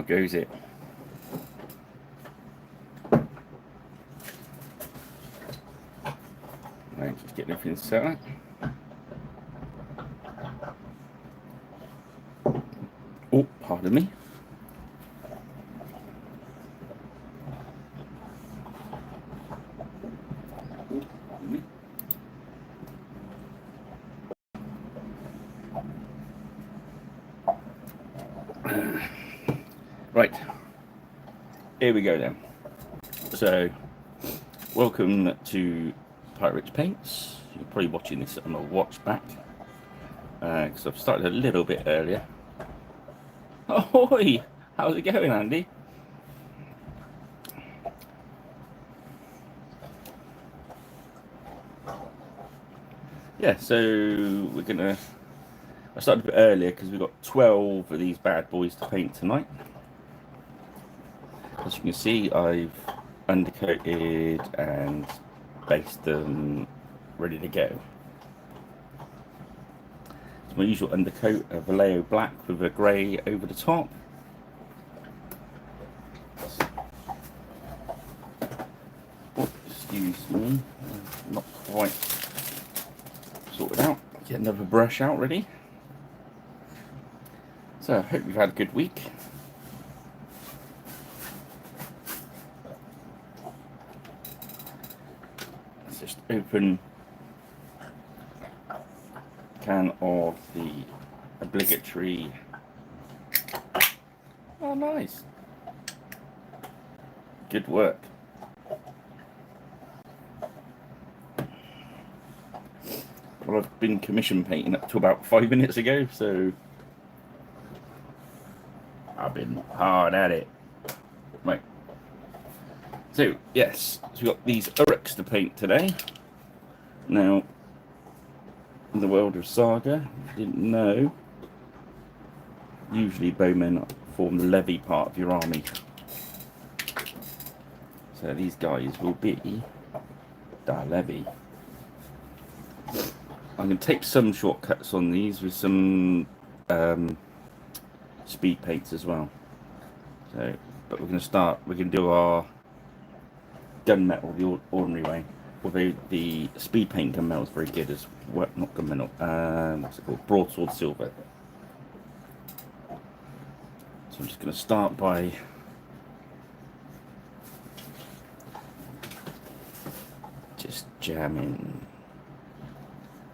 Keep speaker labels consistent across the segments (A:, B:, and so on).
A: How goes it? Right, just getting everything set up. Oh, pardon me. Right, here we go then. So, welcome to Pirate Paints. You're probably watching this on a watch back because I've started a little bit earlier. Ahoy! How's it going, Andy? Yeah, so I started a bit earlier because we've got 12 of these bad boys to paint tonight. As you can see, I've undercoated and based them ready to go. It's my usual undercoat, a Vallejo black with a grey over the top. Oh, excuse me, not quite sorted out. Get another brush out ready. So I hope you've had a good week. Let's just open a can of the obligatory. Oh, nice. Good work. Well, I've been commission painting up to about 5 minutes ago, so I've been hard at it. Right. So, yes, so we've got these uruks to paint today. Now, in the world of Saga, if you didn't know, usually bowmen form the levy part of your army. So these guys will be the levy. I'm going to take some shortcuts on these with some speed paints as well. So, but we're going to do our gunmetal the ordinary way. Although the speed paint gunmetal is very good as well, not gunmetal, what's it called? Broadsword silver. So I'm just going to start by just jamming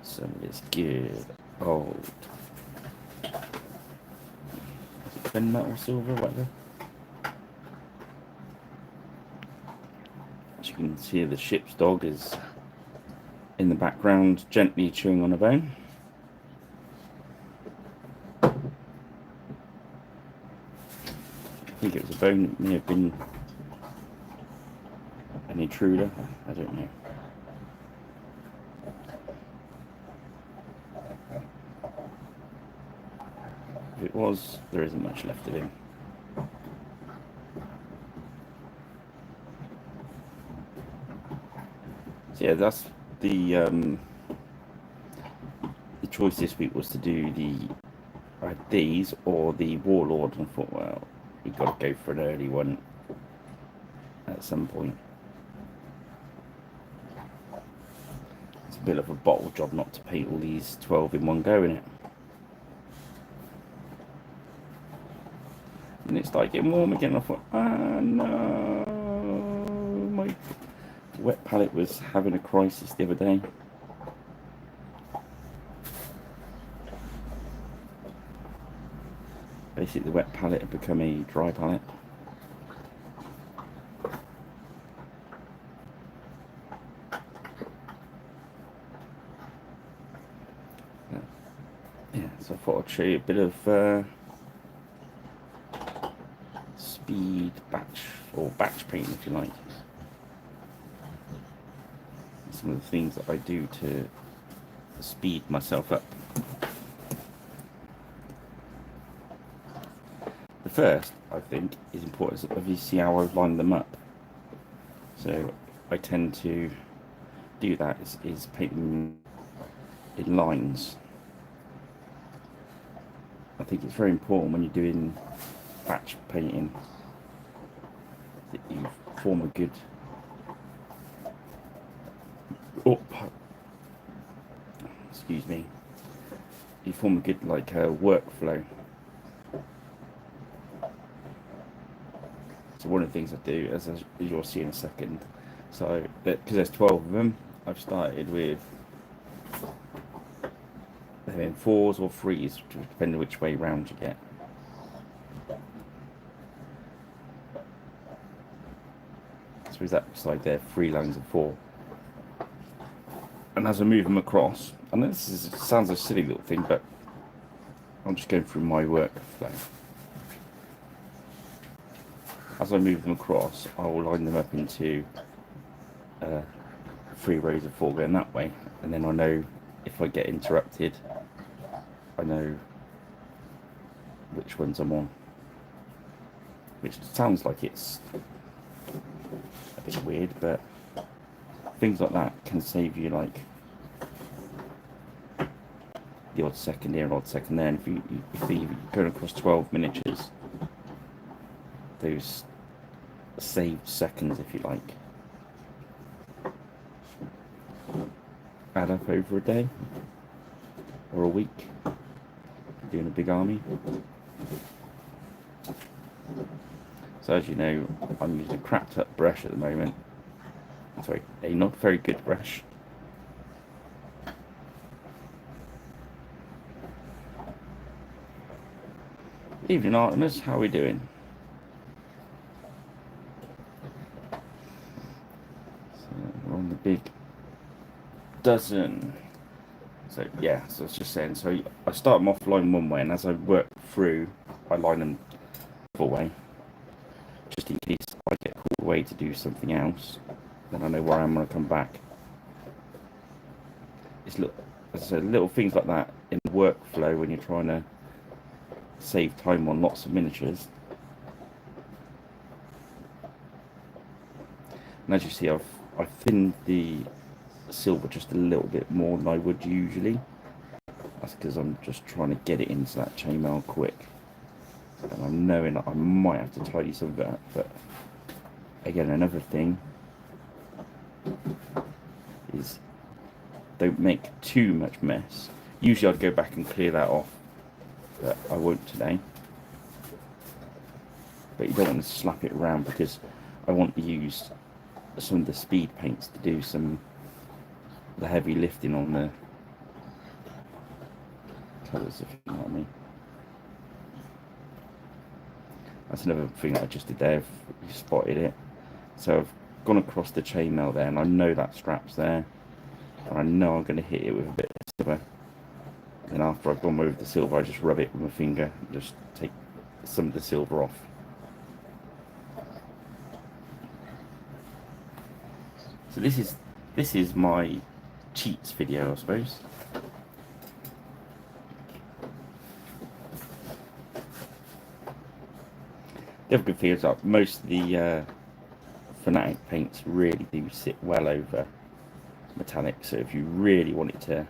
A: some of this good old gunmetal silver, whatever. As you can see, the ship's dog is in the background, gently chewing on a bone. I think it was a bone. It may have been an intruder. I don't know. If it was, there isn't much left of him. So yeah, that's the choice this week was to do these or the warlord, and I thought, well, we've got to go for an early one at some point. It's a bit of a bottle job not to paint all these 12 in one go, innit? And it started getting warm again. I thought, ah, no, my wet palette was having a crisis the other day. Basically, the wet palette had become a dry palette. Yeah, so I thought I'd show you a bit of speed batch, or batch painting if you like. Some of the things that I do to speed myself up. The first, I think, is important, is obviously how I've lined them up. So I tend to do that is paint them in lines. I think it's very important when you're doing batch painting that you form a good excuse me, you form a good like workflow. So one of the things I do, as you'll see in a second, so because there's 12 of them, I've started with them in 4s or 3s, depending which way round you get. So is that side there, 3 lines of 4. And as I move them across, I know sounds a silly little thing, but I'm just going through my workflow. As I move them across, I will line them up into 3 rows of 4 going that way, and then I know if I get interrupted, I know which ones I'm on. Which sounds like it's a bit weird, but things like that can save you like the odd second here, odd second there. And if you're going across 12 miniatures, those saved seconds, if you like, add up over a day or a week doing a big army. So as you know, I'm using a cracked up brush at the moment. Sorry, a not very good brush. Evening Artemis, how are we doing? So we're on the big dozen. So yeah, so I was just saying, so I start them off line one way, and as I work through, I line them the other way, just in case I get called away to do something else, then I know where I am when I come back. It's as I said, little things like that in the workflow when you're trying to save time on lots of miniatures. And as you see, I've thinned the silver just a little bit more than I would usually. That's because I'm just trying to get it into that chainmail quick, and I'm knowing that I might have to tidy some of it up. But again, another thing is don't make too much mess. Usually I'd go back and clear that off, but I won't today. But you don't want to slap it around, because I want to use some of the speed paints to do the heavy lifting on the colours, if you know what I mean. That's another thing that I just did there, if you spotted it. So I've gone across the chainmail there, and I know that strap's there, and I know I'm going to hit it with a bit of silver. And after I've gone over the silver, I just rub it with my finger and just take some of the silver off. So this is my cheats video, I suppose. The other good thing is that most of the Fanatic paints really do sit well over metallic, so if you really wanted to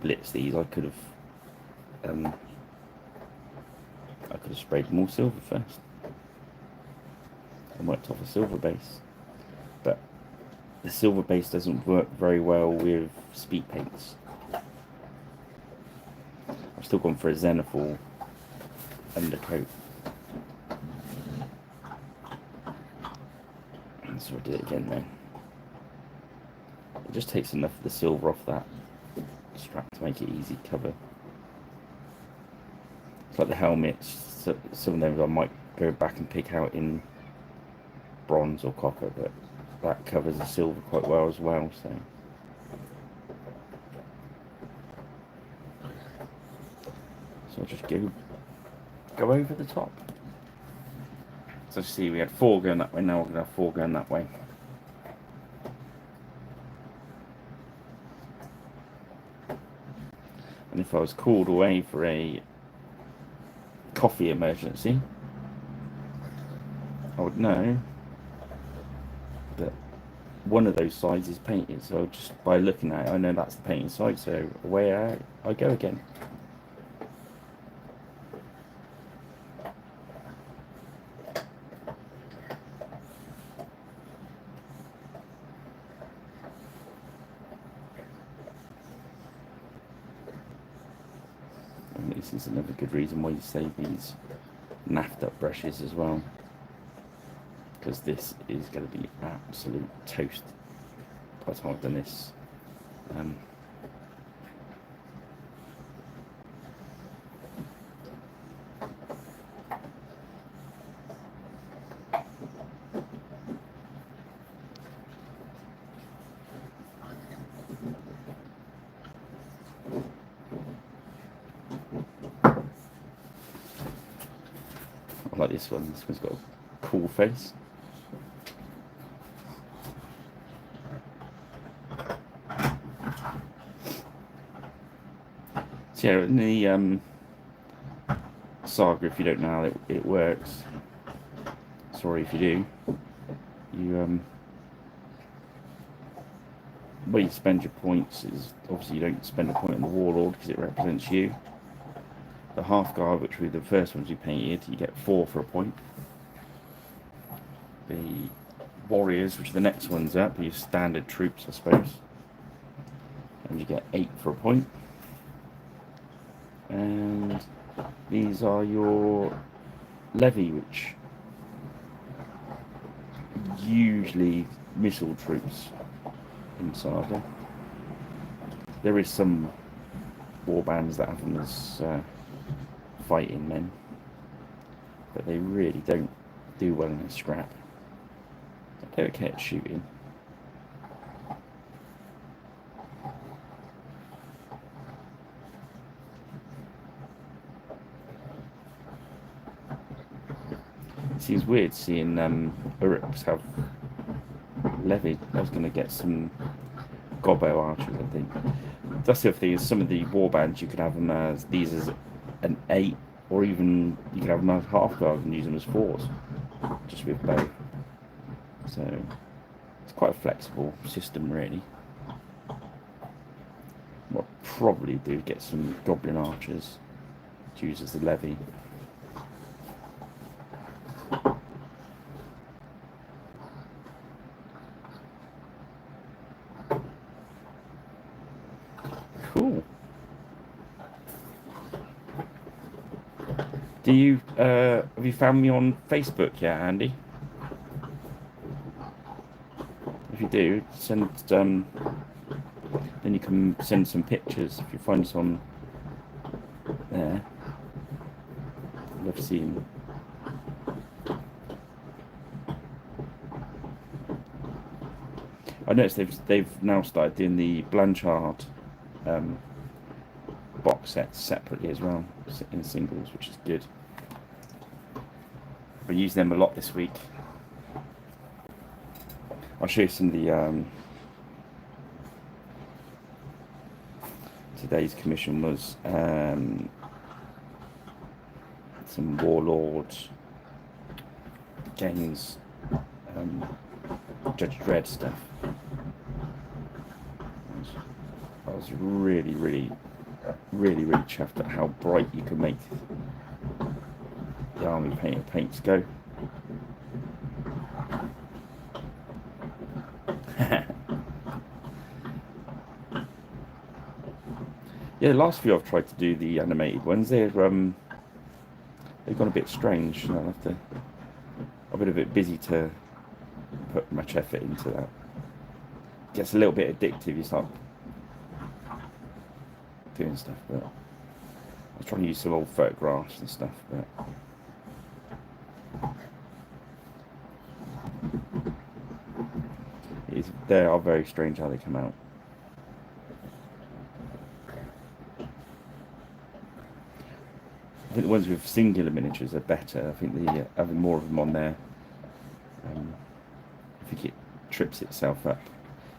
A: blitz these, I could have sprayed more silver first and worked off a silver base. But the silver base doesn't work very well with speed paints. I've still gone for a Zenithal undercoat. So I did it again then. It just takes enough of the silver off that strap to make it easy to cover. It's like the helmets, so some of them I might go back and pick out in bronze or copper, but that covers the silver quite well as well. So I'll just go over the top. So see, we had 4 going that way, now we're going to have 4 going that way. And if I was called away for a coffee emergency, I would know that one of those sides is painted. So just by looking at it, I know that's the painted side, so away I go again. this is another good reason why you save these naffed up brushes as well, because this is going to be absolute toast by the time I've done this. I like this one. This one's got a cool face. So yeah, in the saga, if you don't know how it works, sorry if you do, you where you spend your points is, obviously you don't spend a point on the warlord because it represents you. The half guard, which were the first ones you painted, you get 4 for a point. The warriors, which are the next ones up, are your standard troops, I suppose, and you get 8 for a point. And these are your levy, which usually missile troops in saga. There is some warbands that have them as fighting men, but they really don't do well in a scrap. They're okay at shooting. It seems weird seeing uruks have levy. I was going to get some gobbo archers, I think. That's the other thing, is some of the warbands you could have them as these as an 8, or even you could have them as half guard and use them as 4s, just with bow. So it's quite a flexible system, really. What I'll probably do is get some goblin archers to use as the levy. Cool. Do you have you found me on Facebook yet, Andy? If you do, send then you can send some pictures if you find us on there. Love seeing them. I noticed they've now started doing the Blanchard box sets separately as well in singles, which is good. I've been using them a lot this week. I'll show you some of the today's commission was some warlord games, Judge Dredd stuff. I was really chuffed at how bright you can make the army paints go. Yeah, the last few I've tried to do the animated ones, they've gone a bit strange. And I've been a bit busy to put much effort into that. It gets a little bit addictive. You start doing stuff, but I was trying to use some old photographs and stuff, but they are very strange how they come out. I think the ones with singular miniatures are better. I think the having more of them on there, I think it trips itself up.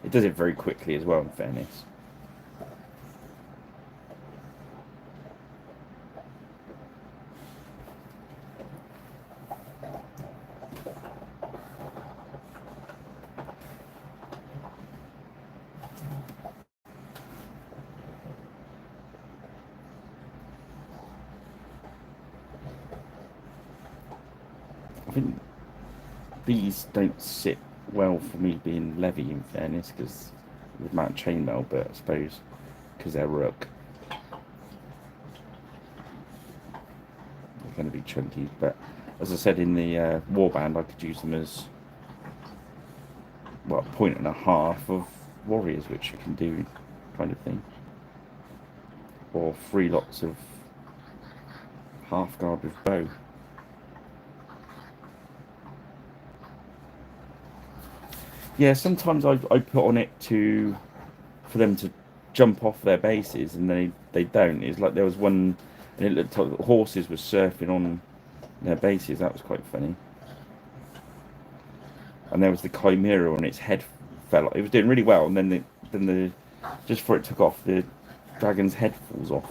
A: It does it very quickly as well, in fairness. I think these don't sit well for me being levy, in fairness, because of the amount of chainmail, but I suppose because they're rook. big chunkies, but as I said in the warband, I could use them as, well, 1.5 of warriors, which you can do, kind of thing, or 3 lots of half guard with bow. Yeah, sometimes I put on it for them to jump off their bases, and they don't. It's like there was one, and it looked like the horses were surfing on their bases. That was quite funny. And there was the chimera, and its head fell off. It was doing really well, and then the just before it took off, the dragon's head falls off.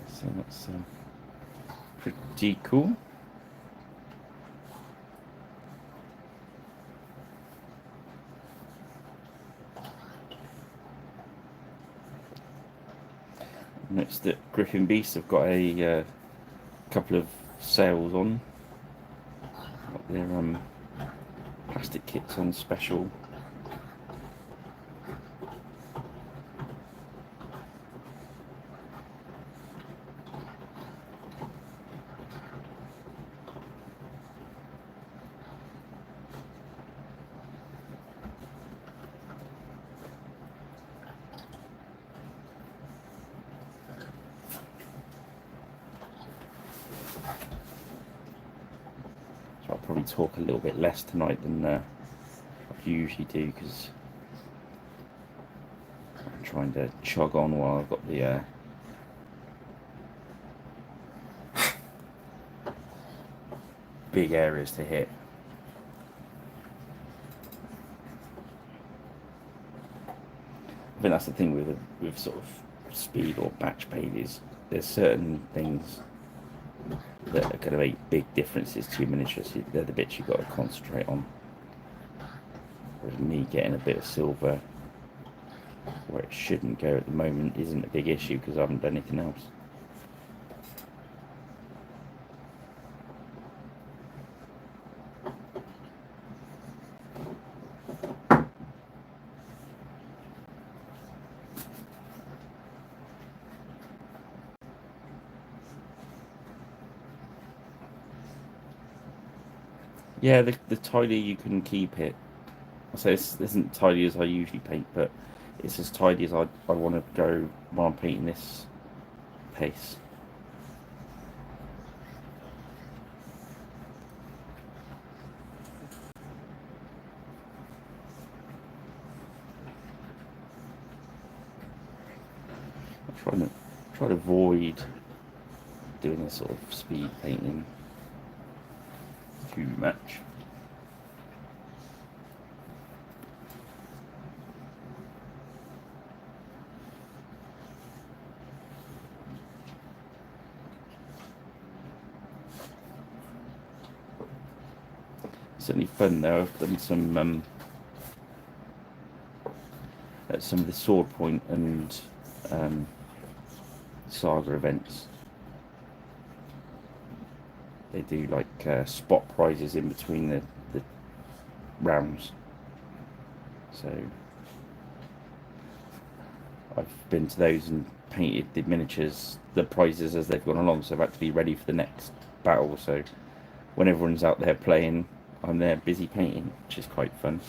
A: So that's pretty cool. Next at Gripping Beast, I've got a couple of sales on. Got their plastic kits on special. So I'll probably talk a little bit less tonight than I usually do, because I'm trying to chug on while I've got the big areas to hit. I think that's the thing with sort of speed or batch paint, is there's certain things that are going to make big differences to your miniatures. They're the bits you've got to concentrate on. Whereas me getting a bit of silver where it shouldn't go at the moment isn't a big issue, because I haven't done anything else. Yeah, the tidier you can keep it. I say this isn't tidy as I usually paint, but it's as tidy as I want to go while I'm painting this pace. I'm trying to avoid doing this sort of speed painting too much. Certainly fun though. I've done some at some of the sword point and saga events. They do like spot prizes in between the rounds. So I've been to those and painted the miniatures, the prizes as they've gone along, so I've had to be ready for the next battle. So when everyone's out there playing, I'm there busy painting, which is quite fun.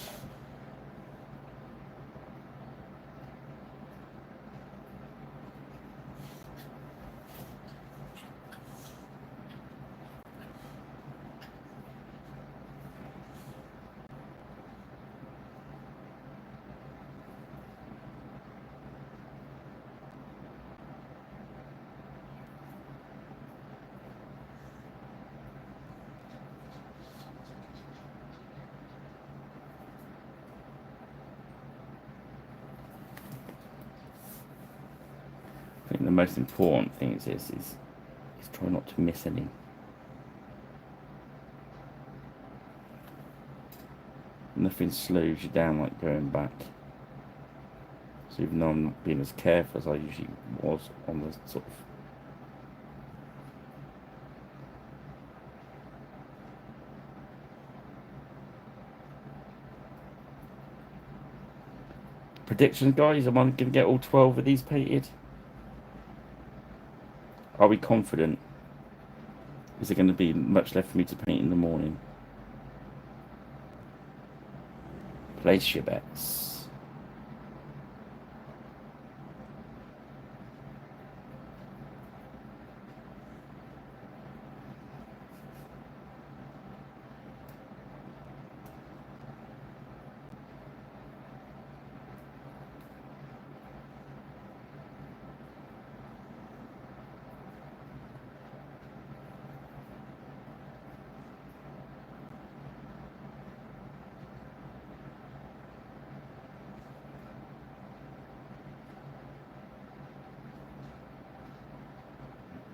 A: And the most important thing is try not to miss any. Nothing slows you down like going back. So even though I'm not being as careful as I usually was on the sort of predictions, guys, am I going to get all 12 of these painted? Are we confident? Is there going to be much left for me to paint in the morning? Place your bets.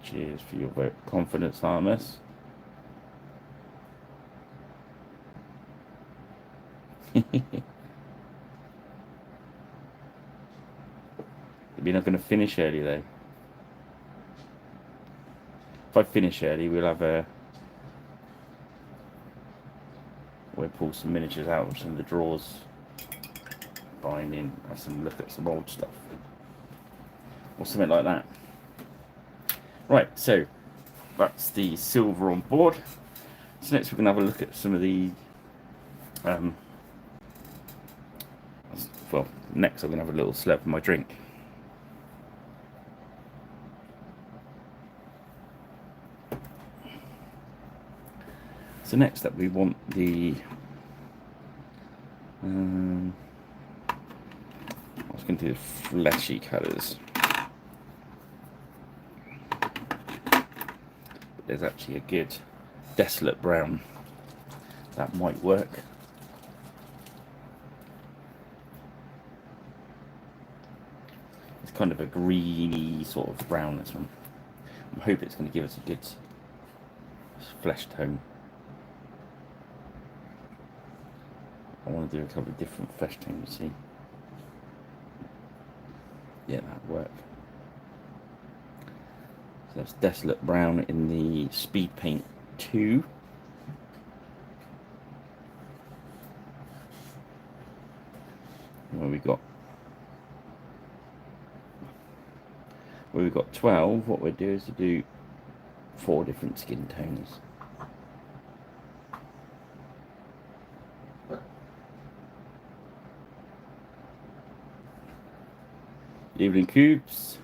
A: Cheers for your vote. Confidence, Artemis. We're not going to finish early though. If I finish early, we'll pull some miniatures out of some of the drawers, binding, have some look at some old stuff, or something like that. Right, so that's the silver on board. So next we're going to have a look at some of the well, next I'm going to have a little slurp of my drink. So next up we want the I was going to do the fleshy colours. There's actually a good desolate brown that might work. It's kind of a greeny sort of brown, this one. I hope it's going to give us a good flesh tone. I want to do a couple of different flesh tones, see. Yeah, that'd work. So that's desolate brown in the speed paint 2. Where we've got 12, what we'll do is to do 4 different skin tones. Evening Cubes.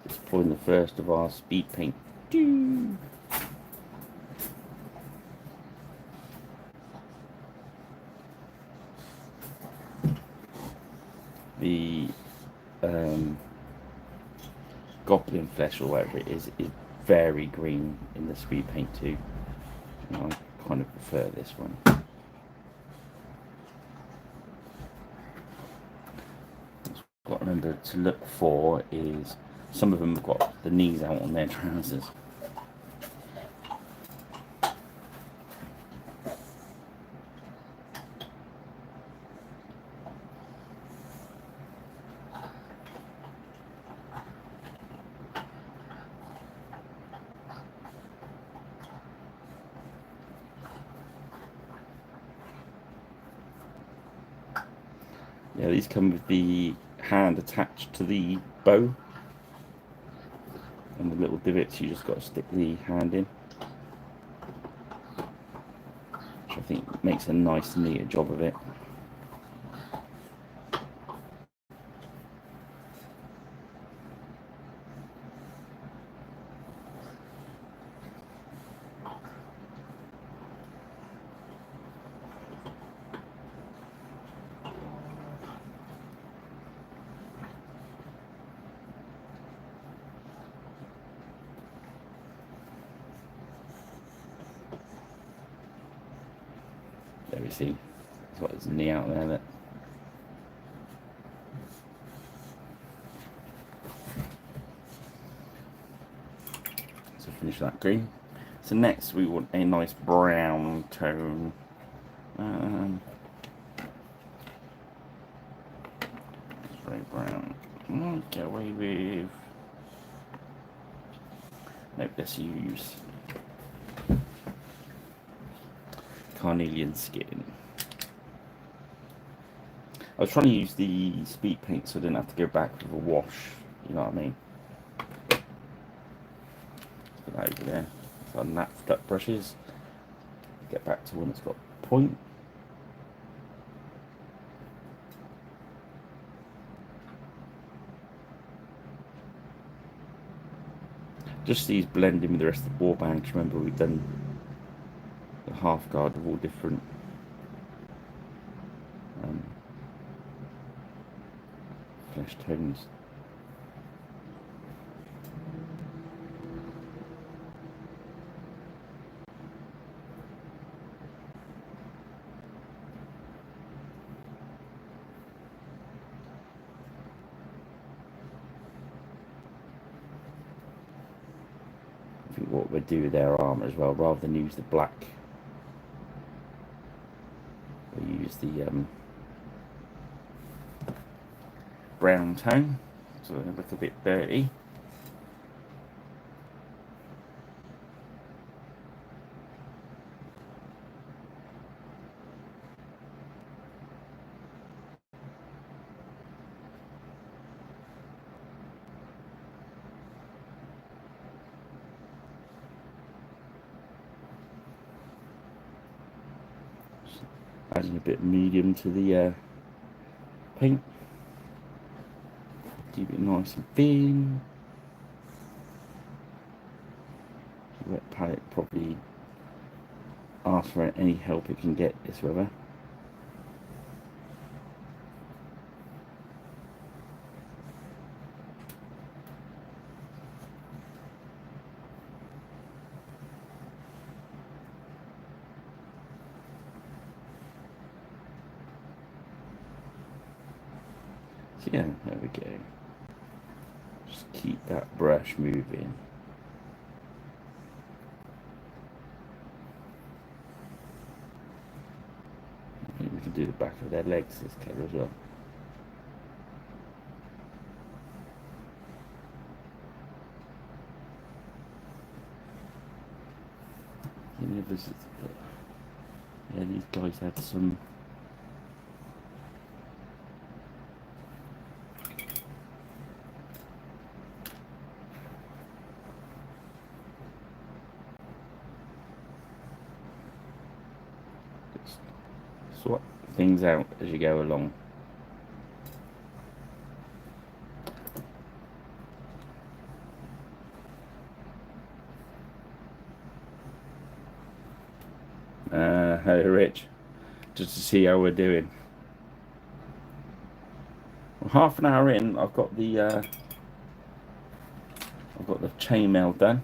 A: Just pouring the first of our speed paint. The goblin flesh or whatever it is very green in the speed paint too. I kind of prefer this one. What I remember to look for is some of them have got the knees out on their trousers. Yeah, these come with the hand attached to the bow, and the little divots you just got to stick the hand in, which I think makes a nice neater job of it. There we see. That's what it's knee out there. Look. So finish that green. So next we want a nice brown tone. Very brown. Get away with. Nope, let's use carnelian skin. I was trying to use the speed paint so I didn't have to go back with a wash, you know what I mean? Put that over there. So I napped up brushes. Get back to one that's got point. Just these blend in with the rest of the warband. Remember we've done the half guard of all different flesh tones. I think what we'd do with their armour as well, rather than use the black, we use the brown tone, so they look a bit dirty. Adding a bit medium to the paint. Keep it nice and thin. Wet palette probably ask for any help it can get this weather. So yeah, there we go. Just keep that brush moving. I think we can do the back of their legs this colour as well. Yeah, these guys had some sort things out as you go along. Hey Rich, just to see how we're doing. Well, half an hour in, I've got the chainmail done.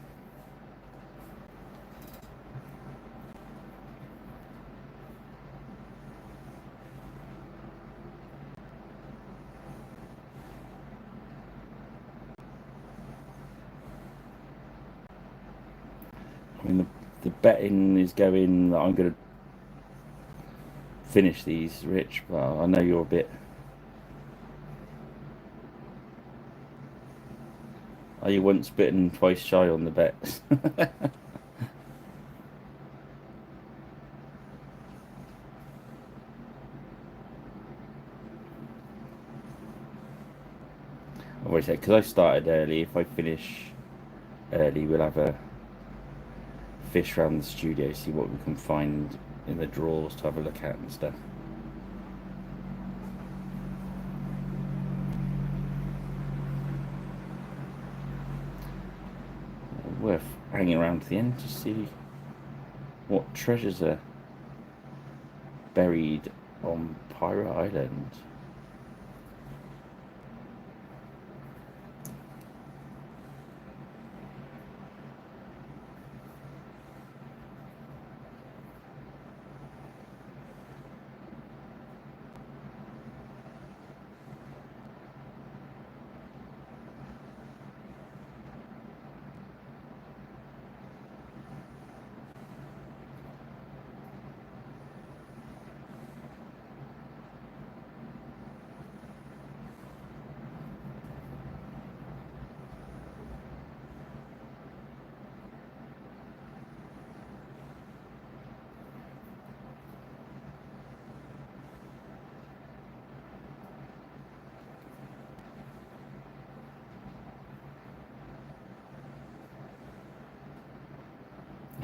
A: I mean, the betting is going that I'm going to finish these, Rich, but I know you're a bit... Are you once bitten, twice shy on the bets? I always say, because I started early, if I finish early, we'll have a fish around the studio, see what we can find in the drawers to have a look at and stuff. Worth hanging around to the end to see what treasures are buried on Pirate Island.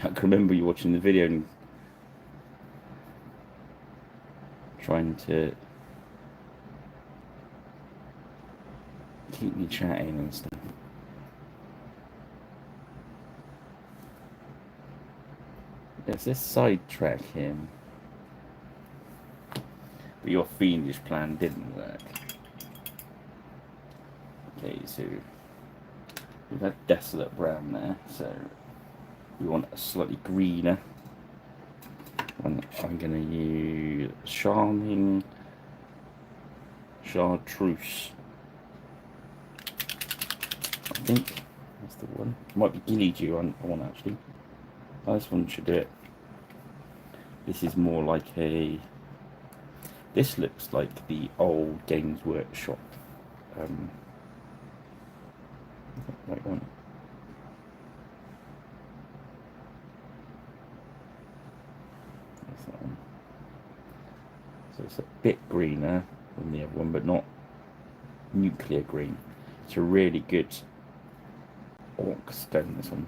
A: I can remember you watching the video and trying to keep me chatting and stuff. There's this sidetrack him. But your fiendish plan didn't work. Okay, so we've had desolate brown there, so we want a slightly greener one. I'm going to use charming chartreuse. I think that's the one. It might be ghillie dew on one actually. Oh, this one should do it. This is more like a. This looks like the old Games Workshop. Right one. That's that one. So it's a bit greener than the other one, but not nuclear green. It's a really good orc stone, this one.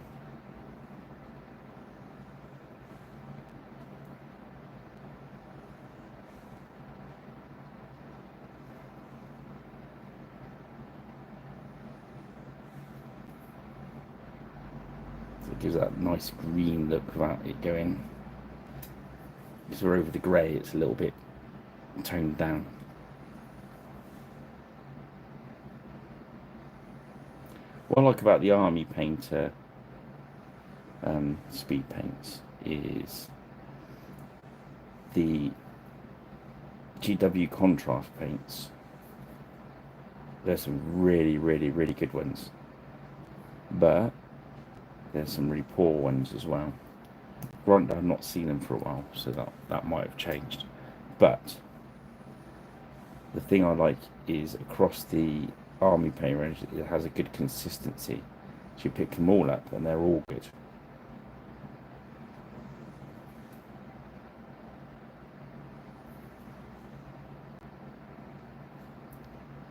A: It gives that nice green look without it going. Because we're over the grey, it's a little bit toned down. What I like about the Army Painter speed paints is the GW contrast paints. There's some really good ones, but there's some really poor ones as well. Granted, I've not seen them for a while, so that might have changed. But the thing I like is across the Army paint range, it has a good consistency. So you pick them all up and they're all good.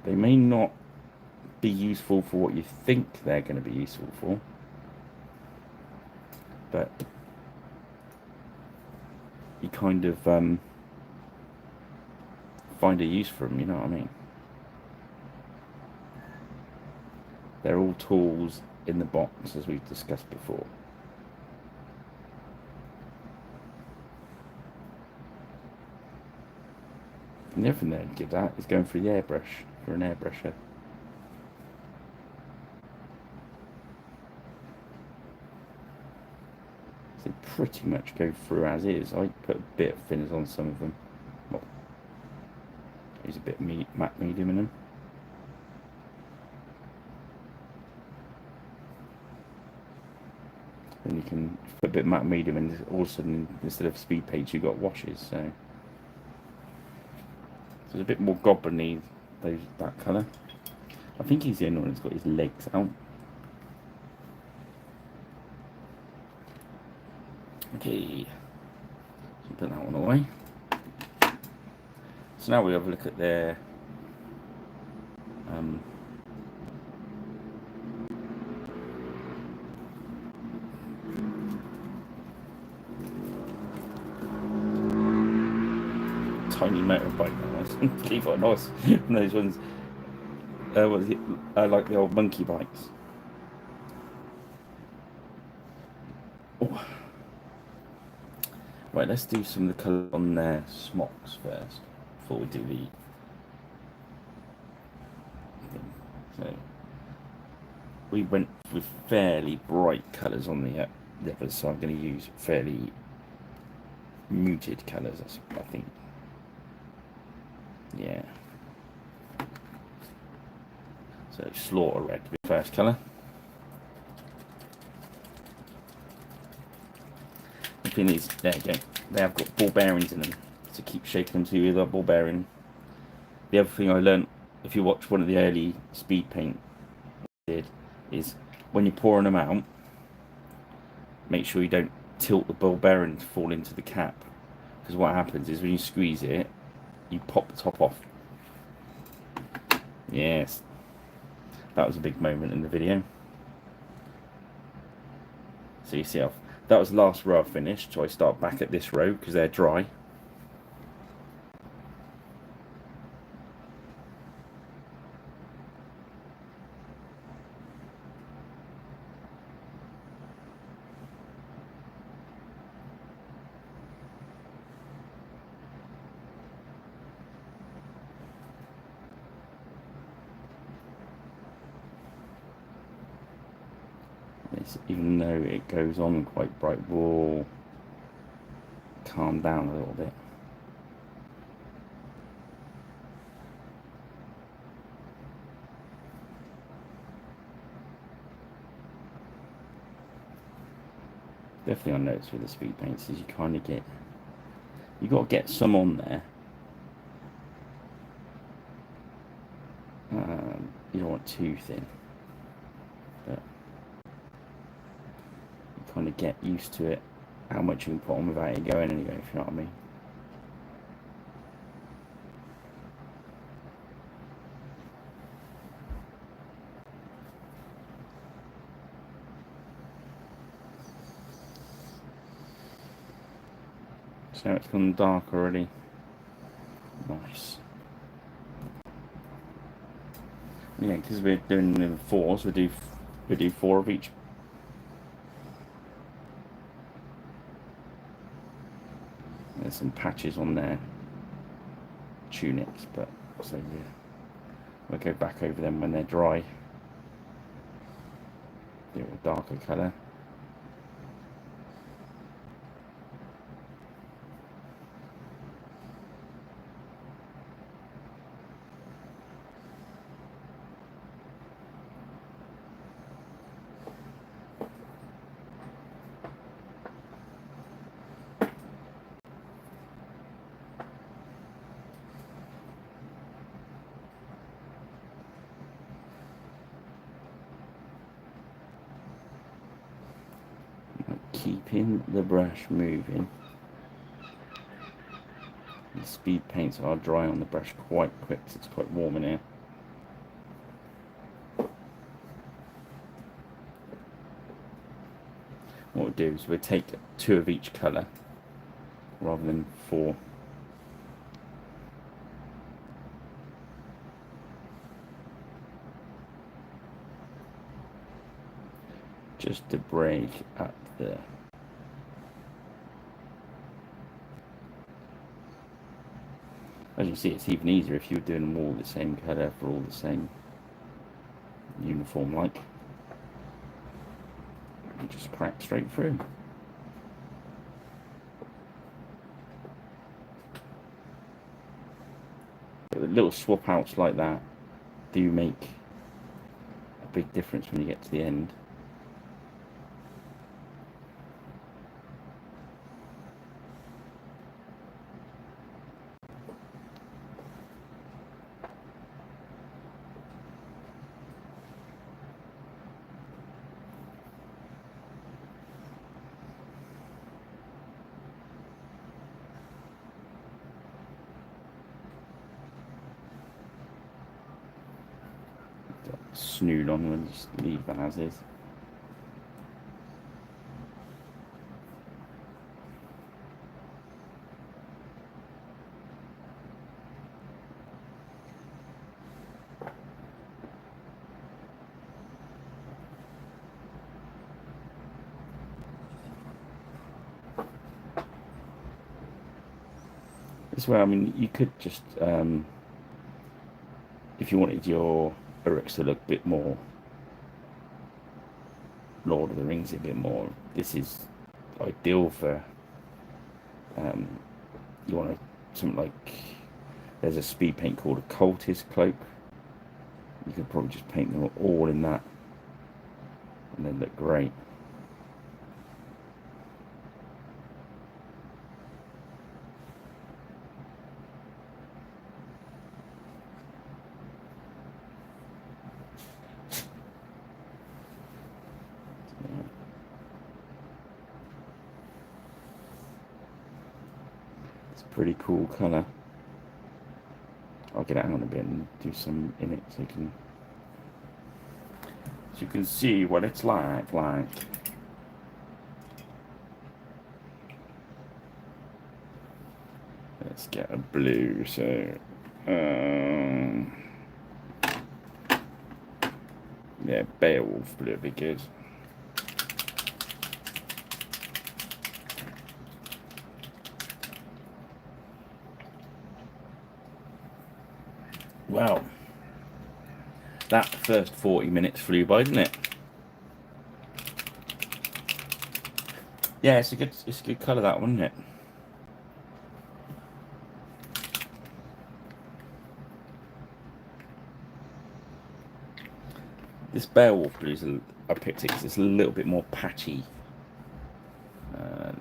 A: They may not be useful for what you think they're going to be useful for, but you kind of find a use for them, you know what I mean? They're all tools in the box, as we've discussed before. And the other thing they'd give that is going through the airbrush for an airbrusher. So they pretty much go through as is. I put a bit of thinners on some of them. Well, use a bit of matte medium in them. Then you can put a bit of matte medium and all of a sudden, instead of speed paints, you've got washes. So it's a bit more goblin-y, that colour. I think he's the only one that's got his legs out. Okay, so put that one away. So now we have a look at their tiny motorbike. That was pretty quite nice. One of those ones. What was it? Like the old monkey bikes. Oh. Right, let's do some of the colour on their smocks first before we do the thing. So we went with fairly bright colours on the others, so I'm going to use fairly muted colours, I think. Yeah. So slaughter red to be the first colour. The thing is, there you go, they have got ball bearings in them, so keep shaking them to with a ball bearing. The other thing I learnt, if you watch one of the early speed paint I did, is when you're pouring them out, make sure you don't tilt the ball bearing to fall into the cap, because what happens is when you squeeze it, you pop the top off. Yes, that was a big moment in the video. So you see that was the last row I finished, so I start back at this row because they're dry. Even though it goes on quite bright, will calm down a little bit. Definitely I notice with the speed paints is you kind of get, you got to get some on there. You don't want too thin, but you kind of get used to it, how much you can put on without it going anywhere, if you know what I mean. So it's gone dark already. Nice. Yeah, because we're doing the fours, we do 4 of each. There's some patches on there, tunics, but so yeah, we'll go back over them when they're dry. Do a darker colour. Keeping the brush moving. The speed paints are dry on the brush quite quick because it's quite warm in here. What we'll do is we'll take 2 of each colour rather than 4. Just to break up the as you can see, it's even easier if you're doing them all the same colour for all the same uniform like. You just crack straight through. But the little swap outs like that do make a big difference when you get to the end. Snood on and just leave that as is. As well, I mean, you could just, if you wanted your uruks to look a bit more Lord of the Rings, a bit more, this is ideal for, you want something like, there's a speed paint called a cultist cloak. You could probably just paint them all in that and they look great. Pretty cool colour. I'll get it out a bit and do some in it so you can see what it's like. let's get a blue. So, yeah, Beowulf blue would be good. Wow, that first 40 minutes flew by, didn't it? Yeah, it's a good colour, that one, isn't it? This Beowulf blue I picked it because it's a little bit more patchy.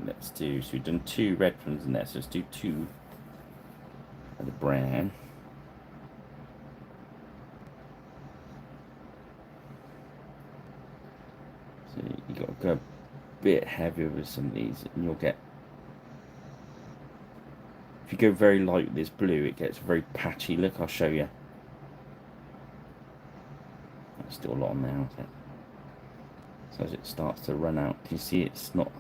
A: Let's do, so we've done 2 red ones in there, so let's do 2 of the brown. So you got to go a bit heavier with some of these, and you'll get. If you go very light with this blue, it gets very patchy. Look, I'll show you. There's still a lot on there, isn't it? So as it starts to run out, can you see it's not.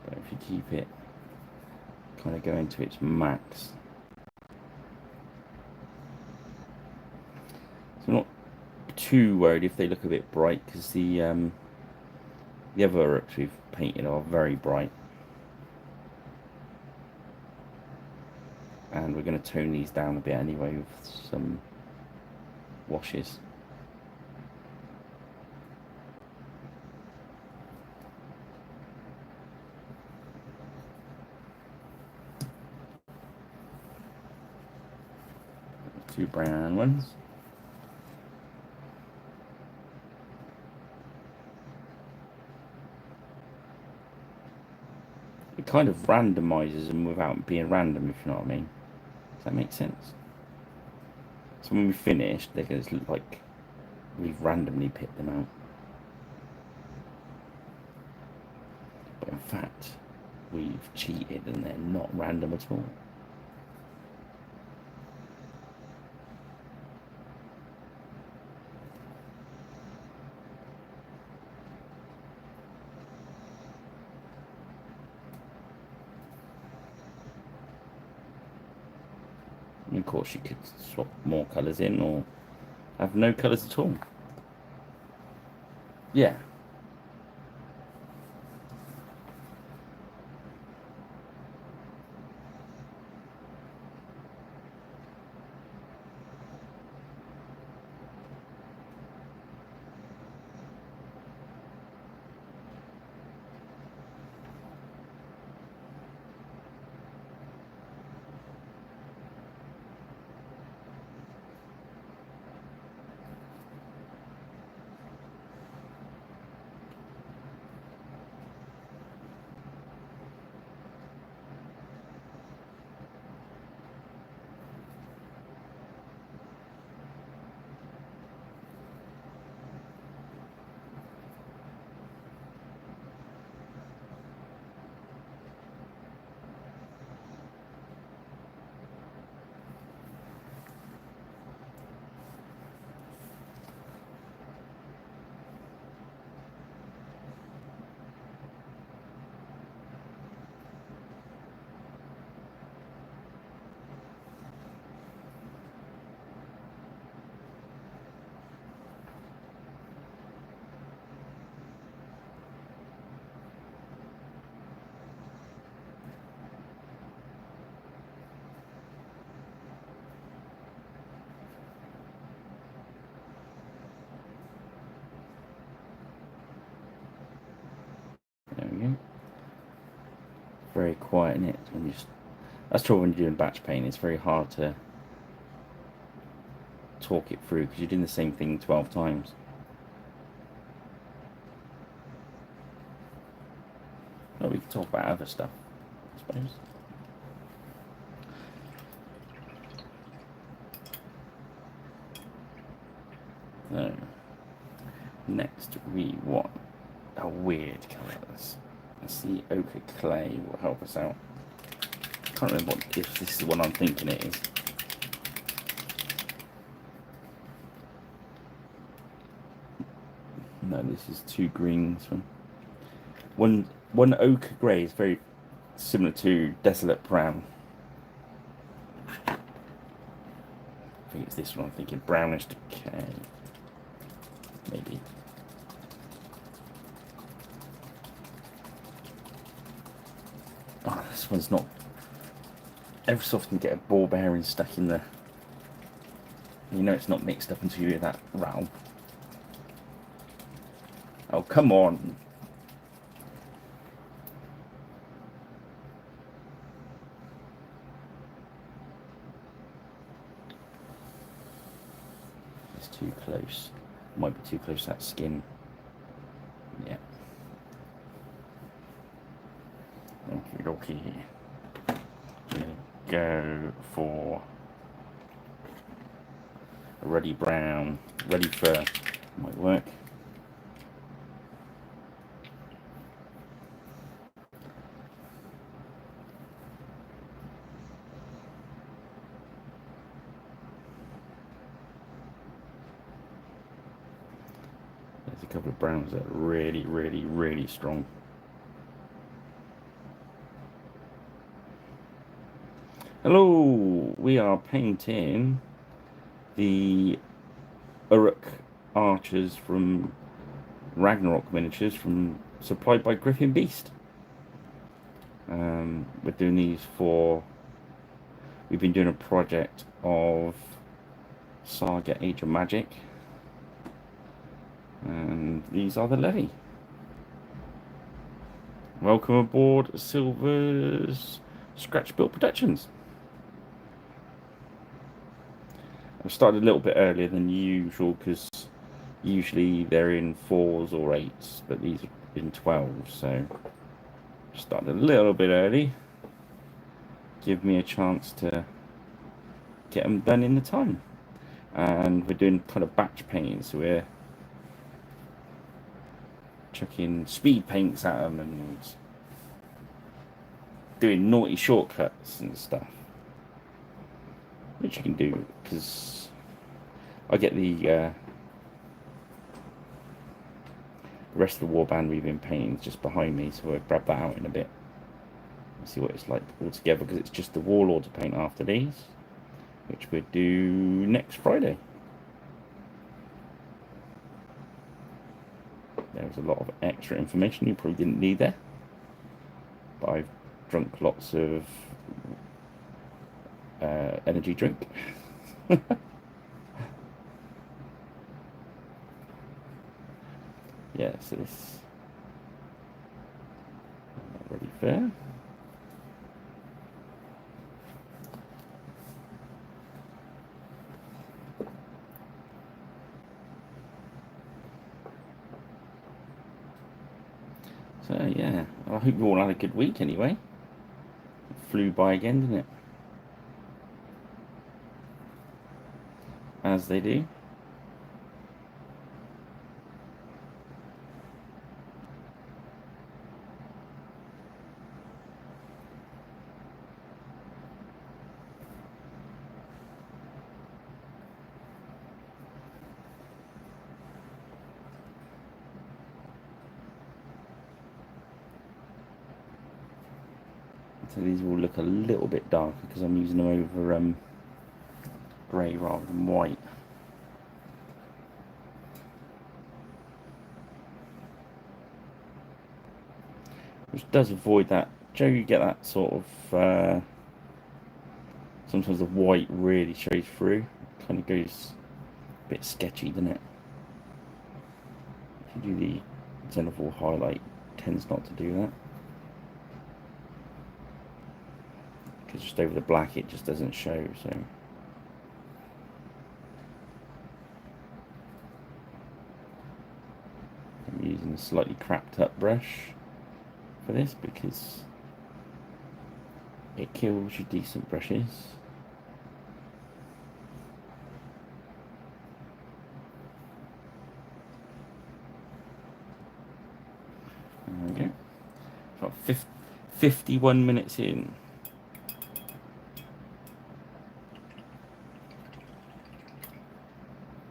A: But if you keep it kind of going to its max. So I'm not too worried if they look a bit bright, because the other uruks we've painted are very bright. And we're going to tone these down a bit anyway with some washes. Two brown ones. It kind of randomizes them without being random, if you know what I mean. Does that make sense? So when we finish, they're going to look like we've randomly picked them out. But in fact, we've cheated and they're not random at all. And of course you could swap more colours in or have no colours at all. Yeah. There we go. Very quiet in it. When you just, that's trouble when you're doing batch paint. It's very hard to talk it through because you're doing the same thing 12 times. Well, we can talk about other stuff, I suppose. So, next we want a weird colour. Let's see, ochre clay will help us out. I can't remember if this is the one I'm thinking it is. No, this is 2 greens one. one ochre grey is very similar to desolate brown. I think it's this one. I'm thinking brownish decay, maybe. Oh, this one's not. Every so often get a ball bearing stuck in the. You know it's not mixed up until you hear that rattle. Oh, come on. It's too close. Might be too close to that skin. Yeah. Okie dokie. Go for a ruddy brown, ready fur. Might work. There's a couple of browns that are really, really, really strong. Hello, we are painting the uruk archers from Ragnarok miniatures supplied by Gripping Beast. We're doing these for. We've been doing a project of Saga Age of Magic, and these are the levy. Welcome aboard Silver's Scratch Built Productions. I started a little bit earlier than usual because usually they're in 4s or 8s, but these are in 12s, so started a little bit early. Give me a chance to get them done in the time. And we're doing kind of batch painting, so we're chucking speed paints at them and doing naughty shortcuts and stuff, which you can do because I get the rest of the warband we've been painting just behind me, so we'll grab that out in a bit and see what it's like all together, because it's just the warlord to paint after these, which we'll do next Friday. There's a lot of extra information you probably didn't need there, but I've drunk lots of energy drink. Yeah, so this already fair. So yeah, I hope you all had a good week anyway. It flew by again, didn't it? As they do. So these will look a little bit darker because I'm using them over grey rather than white. Which does avoid that. Joe, you get that sort of sometimes the white really shows through. It kind of goes a bit sketchy, doesn't it? If you do the Xenophil highlight, it tends not to do that. Because just over the black it just doesn't show, so. I'm using a slightly crapped up brush for this because it kills your decent brushes. There we go. Got 51 minutes in.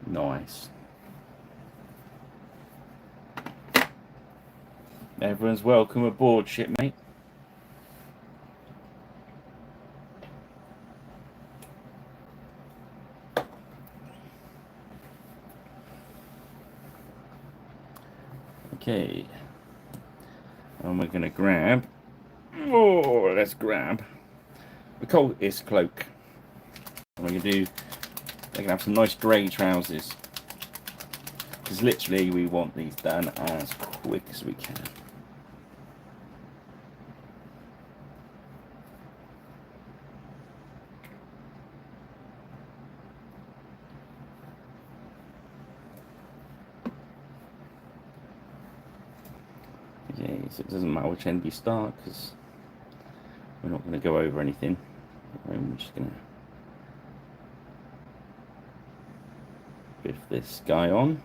A: Nice. Everyone's welcome aboard, shipmate. Okay. And we're going to grab... Oh, let's grab the cultist cloak. And we're going to do... They're going to have some nice grey trousers. Because literally we want these done as quick as we can. Okay, so it doesn't matter which end we start because we're not going to go over anything. We're just going to biff this guy on.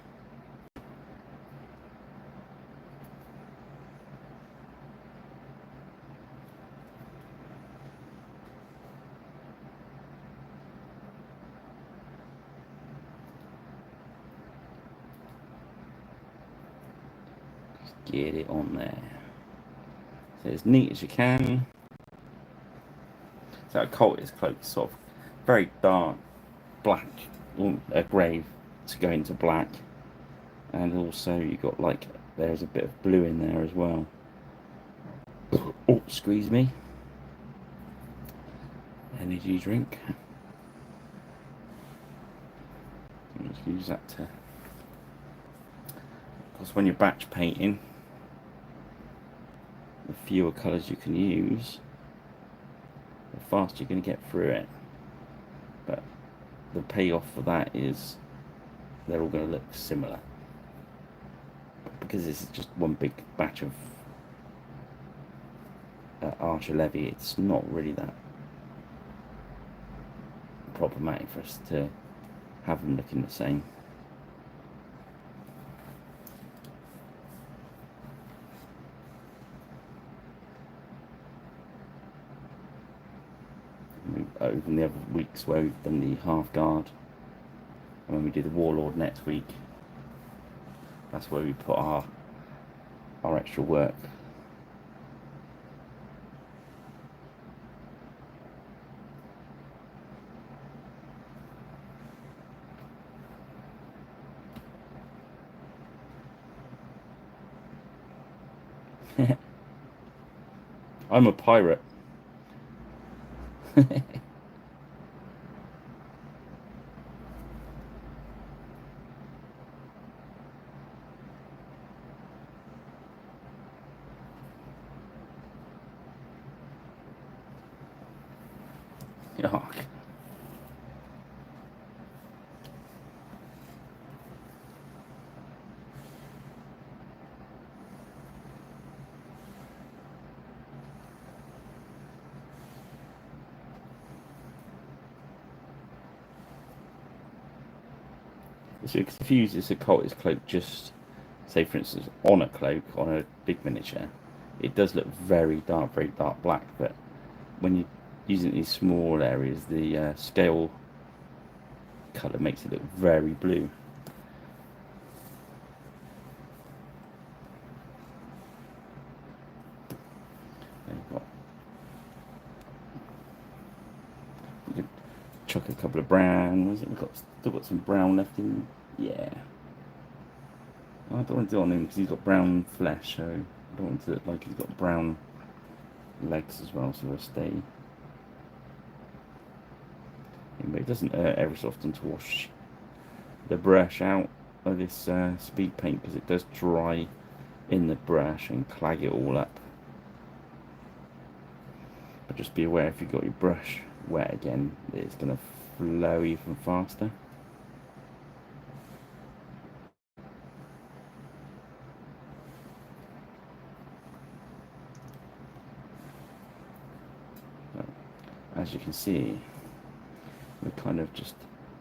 A: Get it on there. So as neat as you can. So a cultist cloak is sort of very dark black, grey to go into black, and also you got like there's a bit of blue in there as well. Oh, squeeze me. Energy drink. Just use that to. Because when you're batch painting, the fewer colours you can use, the faster you're going to get through it. But the payoff for that is they're all going to look similar. Because this is just one big batch of Archer Levy, it's not really that problematic for us to have them looking the same. Over the other weeks where we've done the half guard, and when we do the warlord next week, that's where we put our extra work. I'm a pirate. Yuck. So if you use this cultist cloak just, say for instance, on a cloak, on a big miniature, it does look very dark black, but when you're using these small areas, the scale colour makes it look very blue. We could chuck a couple of browns. We've still got some brown left in. Yeah. I don't want to do it on him because he's got brown flesh, so I don't want to look like he's got brown legs as well, so they'll stay. Anyway, it doesn't hurt every so often to wash the brush out of this speed paint because it does dry in the brush and clag it all up. But just be aware if you've got your brush wet again, it's going to flow even faster. As you can see, we're kind of just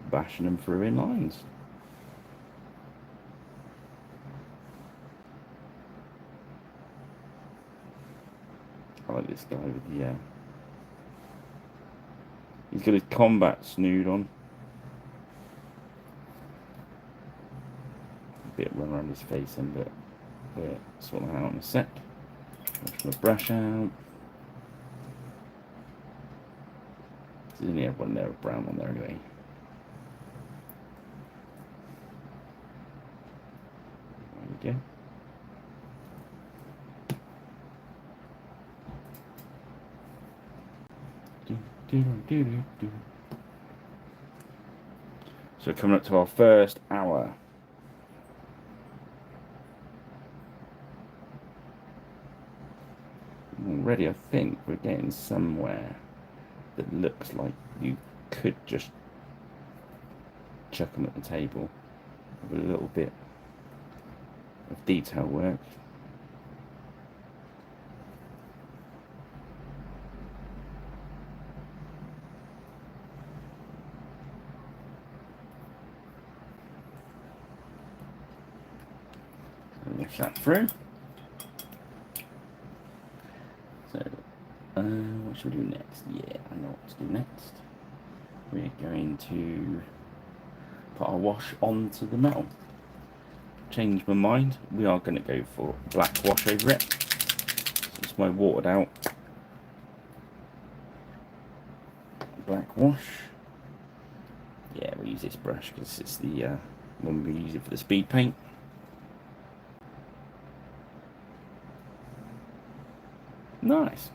A: bashing them through in lines. I like this guy with the he's got his combat snood on. A bit run around his face, but we'll sort that out in a sec. Wash my brush out. There's only one there, brown one there anyway. There we go. So coming up to our first hour. Already I think we're getting somewhere that looks like you could just chuck them at the table with a little bit of detail work. Wash that through. So, what should we do next? Yeah, I know what to do next. We're going to put our wash onto the metal. Change my mind. We are going to go for black wash over it. So it's my watered out black wash. Yeah, we'll use this brush because it's the one we use it for the speed paint. Nice.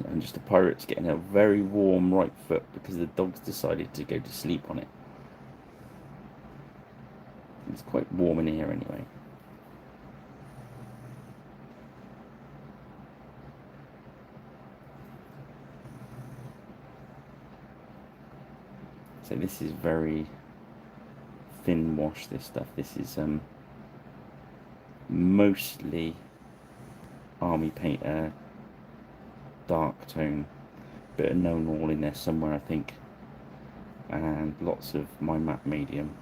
A: And just the pirate's getting a very warm right foot because the dog's decided to go to sleep on it. It's quite warm in here anyway. So this is very thin wash, this stuff. This is mostly Army Painter dark tone, bit of known all in there somewhere I think, and lots of my matte medium.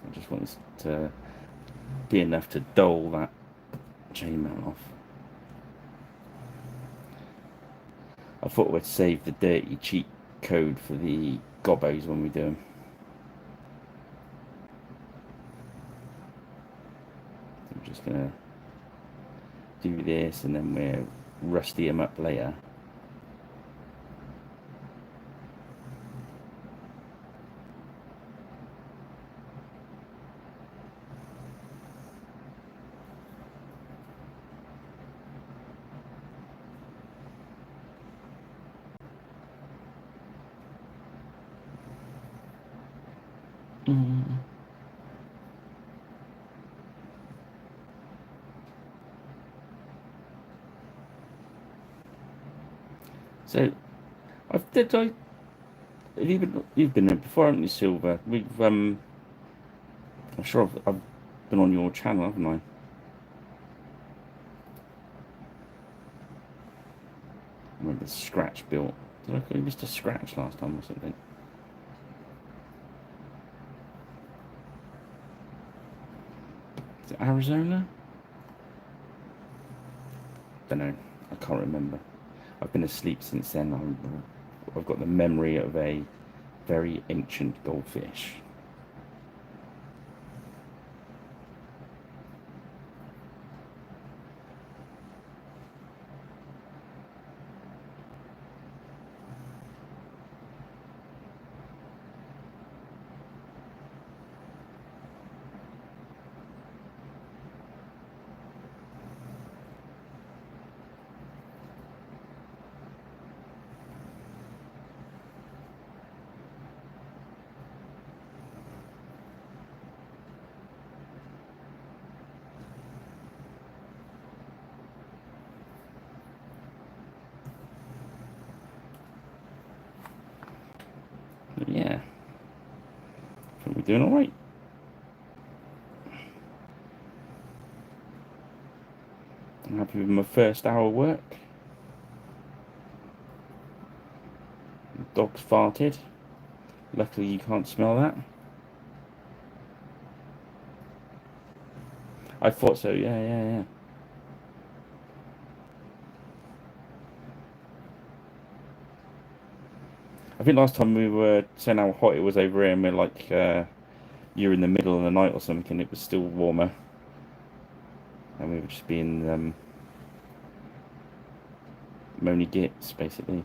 A: I just want this to be enough to dole that chainmail off. I thought we'd save the dirty cheat code for the gobbos when we do them. I'm just gonna do this and then we'll rusty them up later. So, you've been there before, haven't you, Silver? I'm sure I've been on your channel, haven't I? I remember Scratch built. Did I call you Mr. Scratch last time or something? Is it Arizona? Don't know. I can't remember. I've been asleep since then. I've got the memory of a very ancient goldfish. But yeah, I think we're doing all right. I'm happy with my first hour work. The dog's farted. Luckily you can't smell that. I thought so, yeah. I think last time we were saying how hot it was over here, and we're like, you're in the middle of the night or something, and it was still warmer, and we were just being moany gits, basically.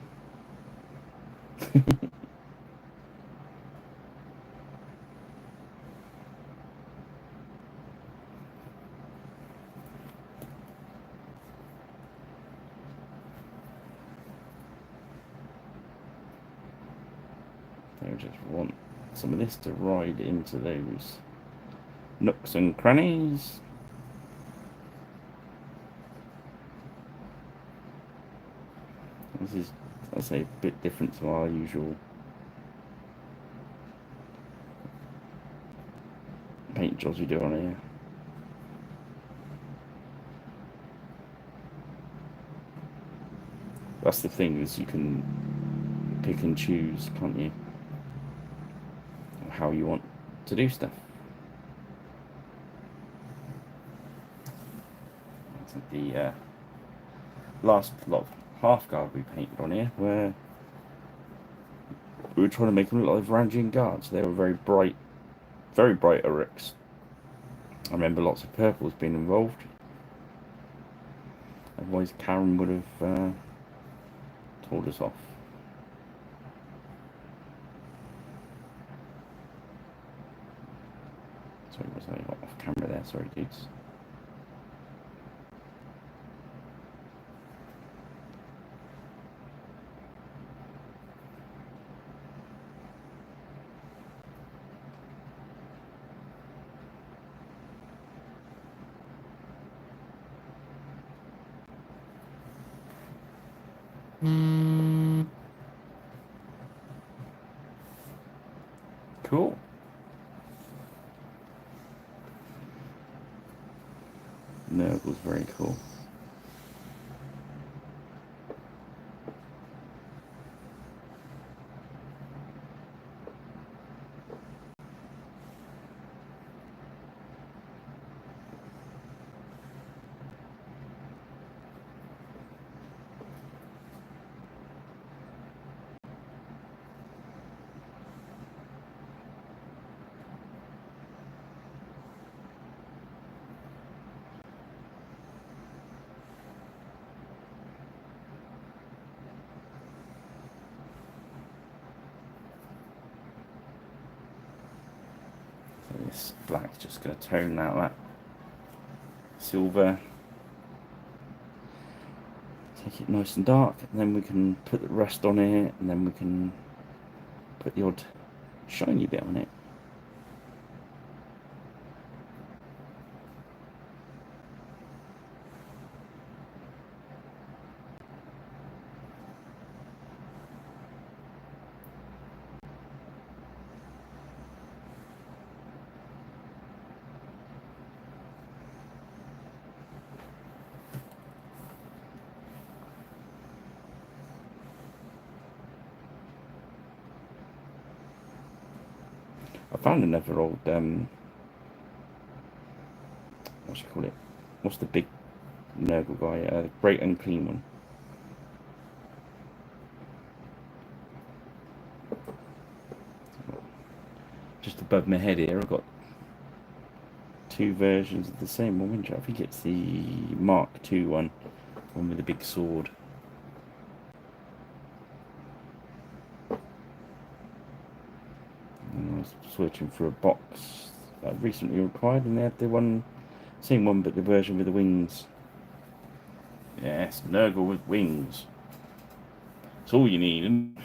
A: I just want some of this to ride into those nooks and crannies. This is, I'd say, a bit different to our usual paint jobs we do on here. That's the thing, is you can pick and choose, can't you, how you want to do stuff. The last lot of half guard we painted on here, where we were trying to make them look like Varangian guards. They were very bright uruks. I remember lots of purples being involved. Otherwise Karen would have told us off. Sorry, was I off camera there? Sorry, dudes. Cool. No, it was very cool. So this black's just going to tone out that silver. Take it nice and dark, and then we can put the rest on it, and then we can put the odd shiny bit on it. I found another old, what do you call it? What's the big Nurgle guy? Great Unclean One. Just above my head here, I've got two versions of the same one. I think it's the Mark II one with the big sword. And I was searching for a box that I recently acquired, and they had the one, same one, but the version with the wings. Yes, Nurgle with wings. It's all you need, isn't it?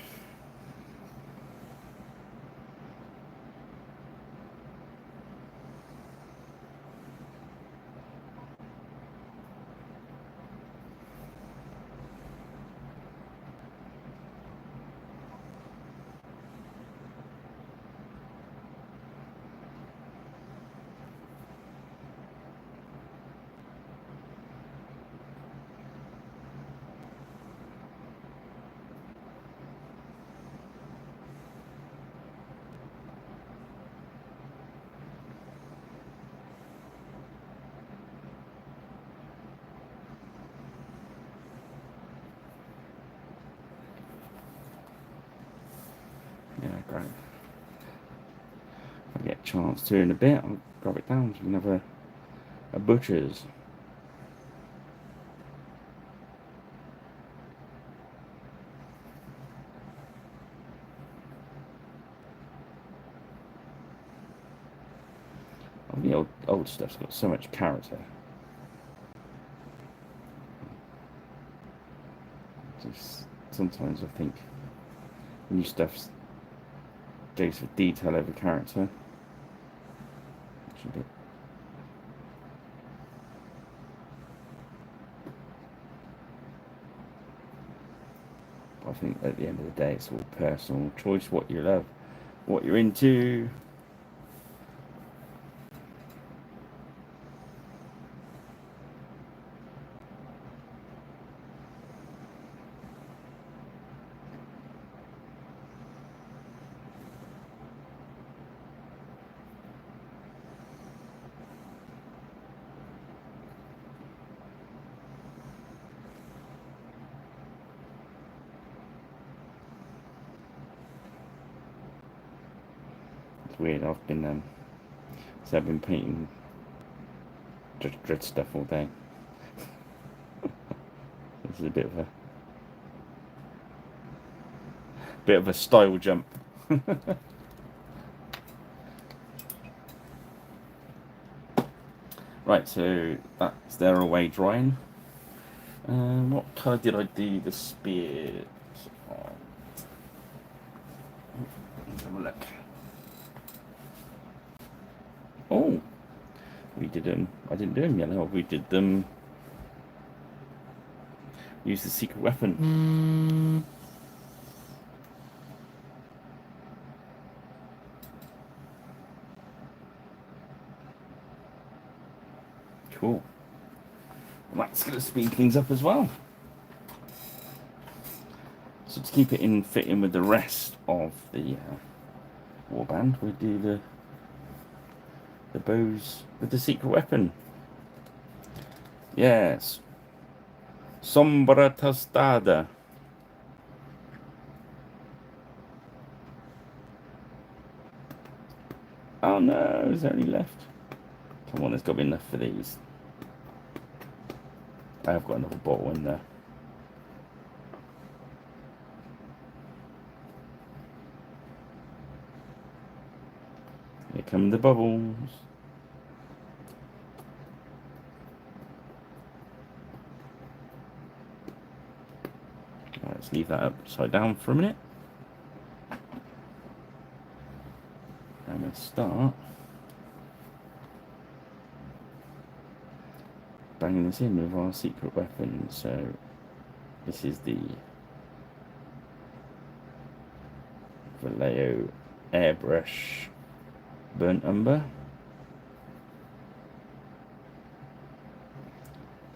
A: Great. If I get a chance to in a bit, I'll grab it down to another a butcher's. Oh, the old stuff's got so much character. Just sometimes I think new stuff goes for detail over character. I think at the end of the day, it's all personal choice, what you love, what you're into. It's weird. I've been painting dread stuff all day. This is a bit of a style jump. Right, so that's their away drying. What colour did I do the spears on? Let's have a look. Oh, we did them. I didn't do them yellow. We did them. Use the secret weapon. Cool. Well, that's going to speed things up as well. So to keep it in fitting with the rest of the warband, we do the bows with the secret weapon. Yes. Sombra tostada. Oh no, there's only left. Come on, there's got to be enough for these. I have got another bottle in there. Here come the bubbles. Right, let's leave that upside down for a minute. And we'll start banging this in with our secret weapon. So this is the Vallejo airbrush burnt umber.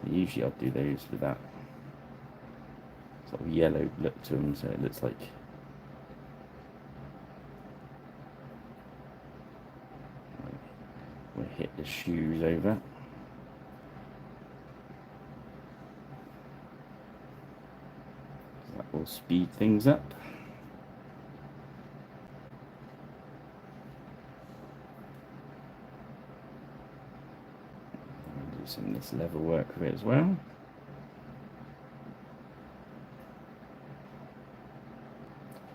A: Usually I'll do those with that sort of yellow look to them, so it looks like we'll hit the shoes over. That will speed things up. Do some of this leather work with it as well.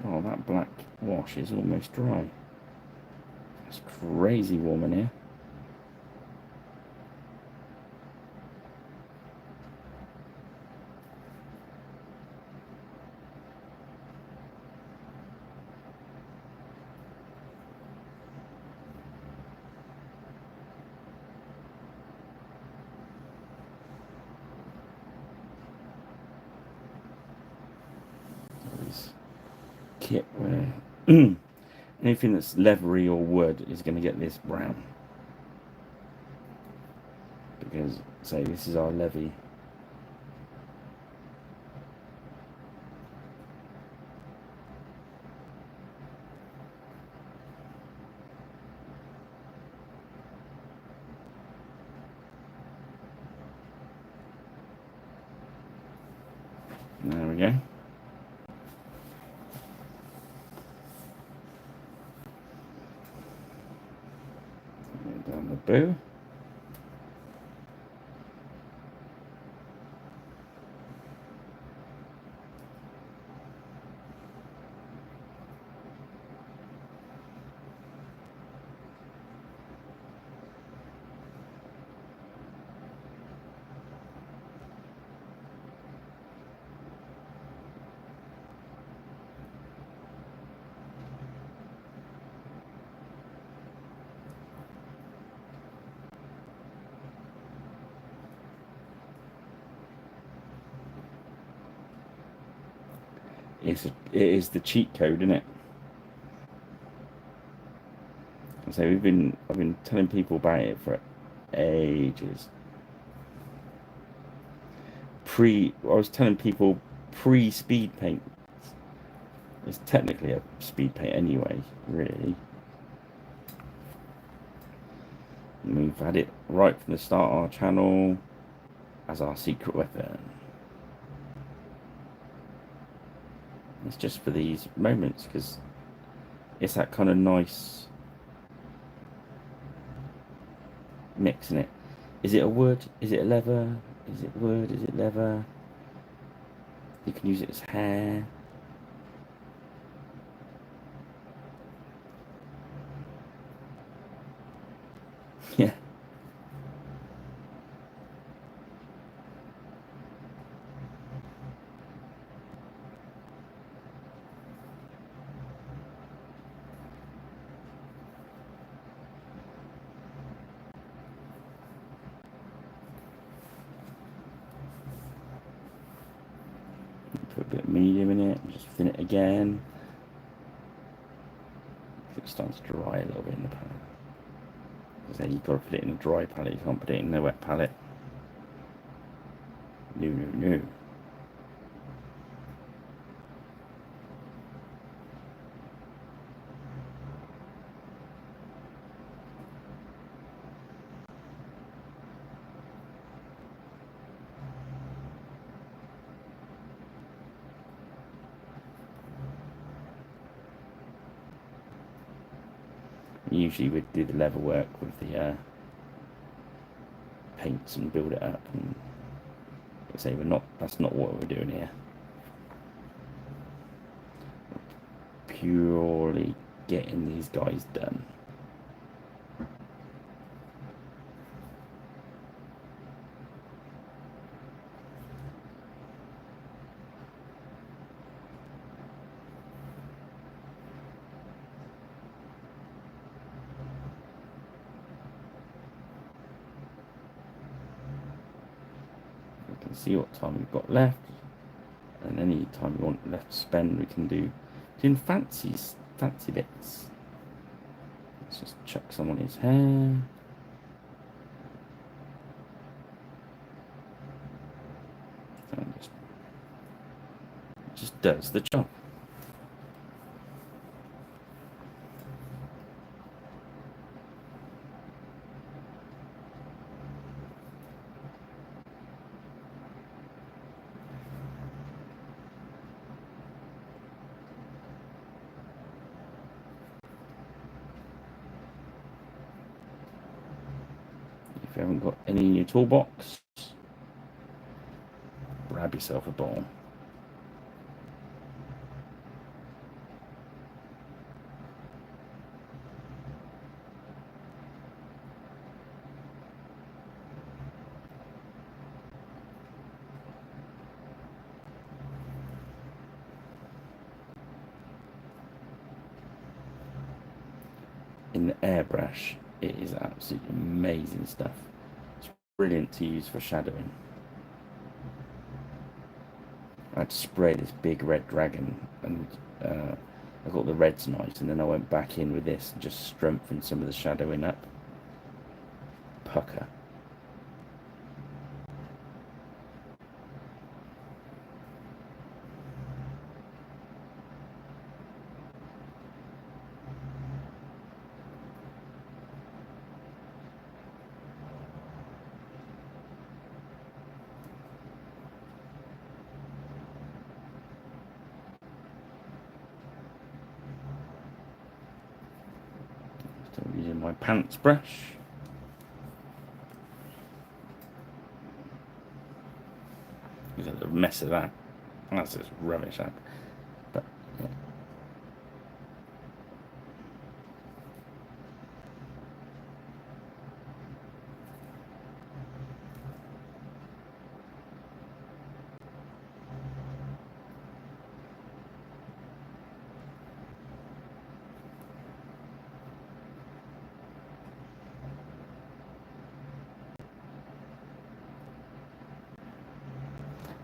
A: Oh, that black wash is almost dry. It's crazy warm in here. Kit where anything that's leathery or wood is going to get this brown, because say this is our levy. There we go. Boo. It is the cheat code, isn't it? So I've been telling people about it for ages. I was telling people pre-speed paint. It's technically a speed paint anyway, really. And we've had it right from the start of our channel as our secret weapon. It's just for these moments because it's that kind of nice mix, isn't it? Is it a wood? Is it a leather? Is it wood? Is it leather? You can use it as hair. Yeah. Put a bit of medium in it, just thin it again. It starts to dry a little bit in the palette. So you've got to put it in a dry palette, you can't put it in a wet palette. No. Usually we'd do the leather work with the paints and build it up, and say that's not what we're doing here. Purely getting these guys done. See what time we've got left, and any time we want left to spend we can do doing fancy bits. Let's just chuck some on his hair. And just does the job. If you haven't got any in your toolbox, grab yourself a ball. In the airbrush, it is absolutely amazing stuff. It's brilliant to use for shadowing. I'd spray this big red dragon, and I got the reds nice, and then I went back in with this and just strengthened some of the shadowing up. Pucker. So I'm using my pants brush. Look at the mess of that. That's just rubbish, that. But, yeah.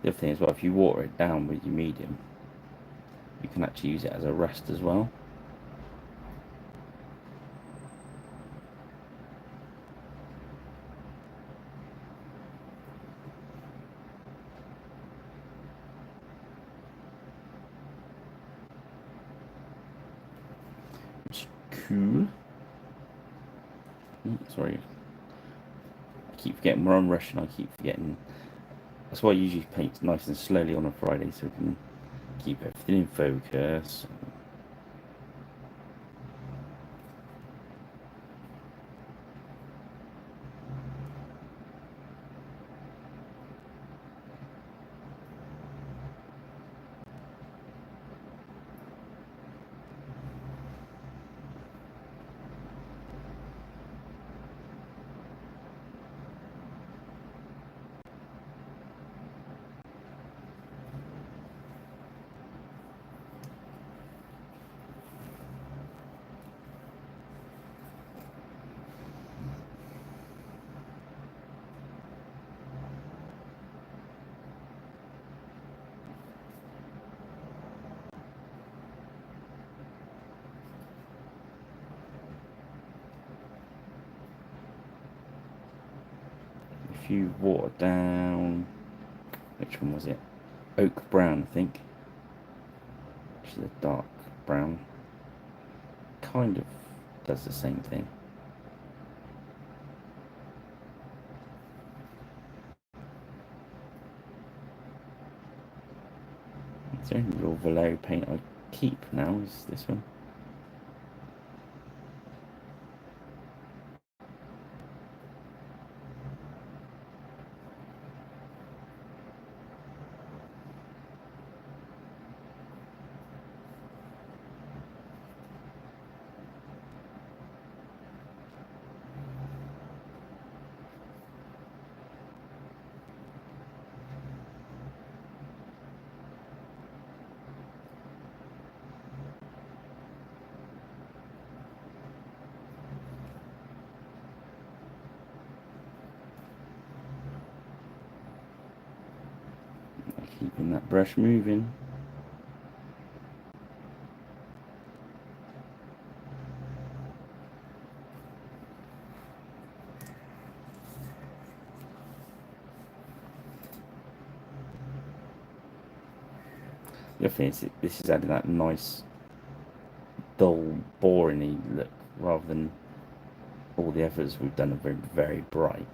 A: The other thing is, well, if you water it down with your medium, you can actually use it as a rust as well. It's cool. Sorry, I keep forgetting when I'm rushing. I keep forgetting. That's why I usually paint nice and slowly on a Friday, so we can keep everything in focus. If you water down, which one was it? Oak brown, I think. Which is a dark brown. Kind of does the same thing. Is there any real Vallejo paint I keep now? Is this one? Keeping that brush moving. The other thing is, this is adding that nice, dull, boring look, rather than all the others we've done are very, very bright.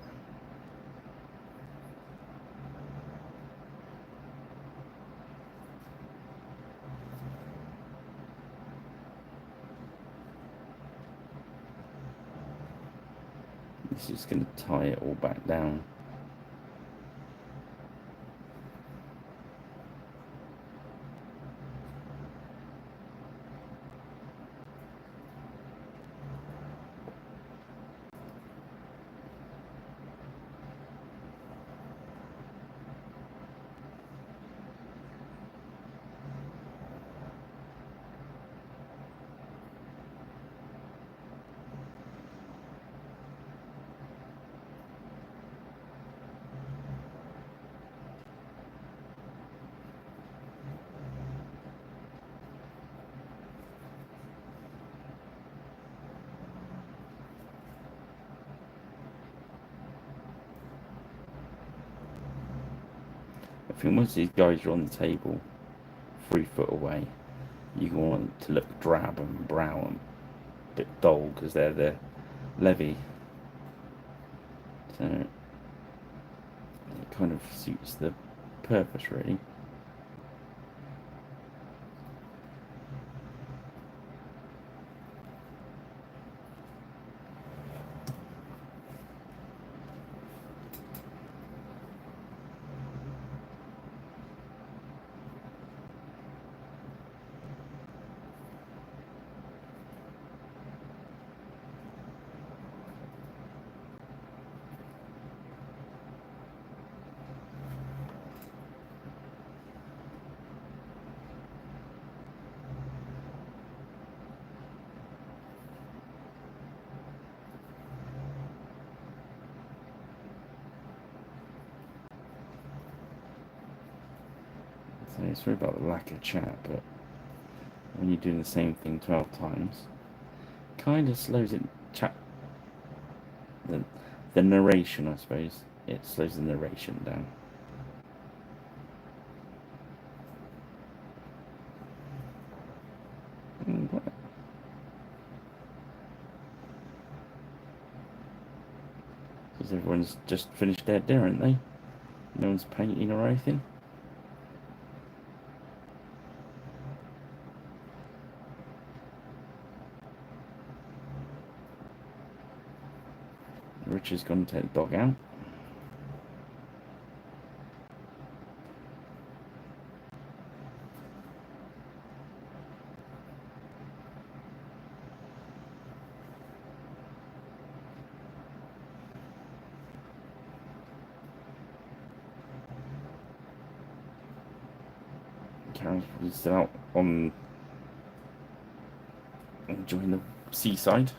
A: This is going to tie it all back down. I think once these guys are on the table, 3 foot away, you want it to look drab and brown and a bit dull because they're the levy. So it kind of suits the purpose, really. So sorry about the lack of chat, but when you're doing the same thing 12 times, kind of slows it the narration, I suppose. It slows the narration down. Because everyone's just finished their dinner, aren't they? No one's painting or anything. Richard's gone to take the dog out. Karen's probably still out on enjoying the seaside.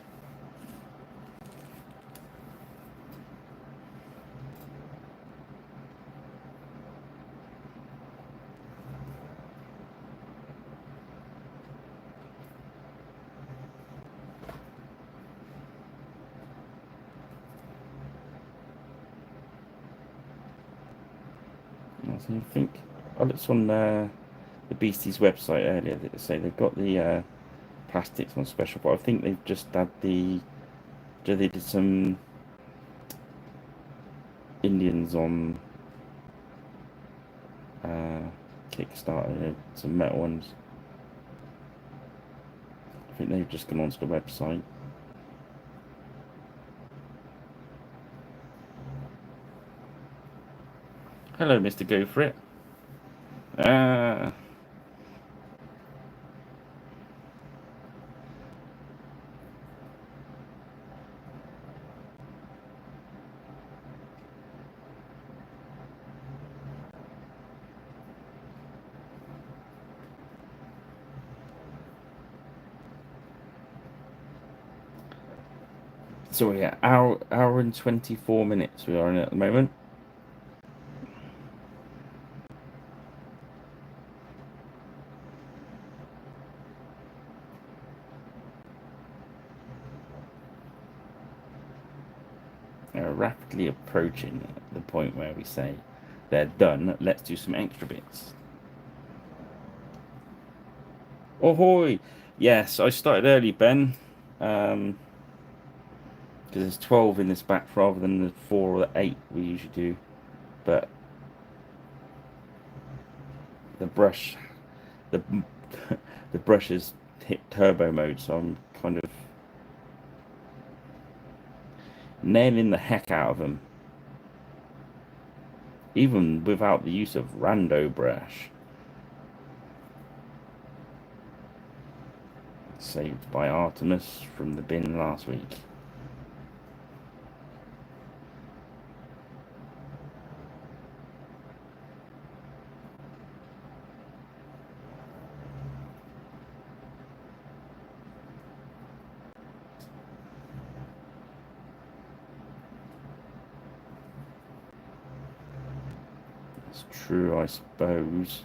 A: So I think I looked on the Beasties website earlier. They say they've got the plastics on special, but I think they've just had they did some Indians on Kickstarter, some metal ones. I think they've just gone onto the website. Hello, Mr. Go For It. So yeah, hour and 24 minutes we are in at the moment. Rapidly approaching the point where we say they're done. Let's do some extra bits. Ahoy! Yes, I started early, Ben. Because there's 12 in this batch rather than the 4 or the 8 we usually do. But the brush, the the brush has hit turbo mode, so I'm kind of nailing the heck out of them, even without the use of rando brush. Saved by Artemis from the bin last week. It's true, I suppose.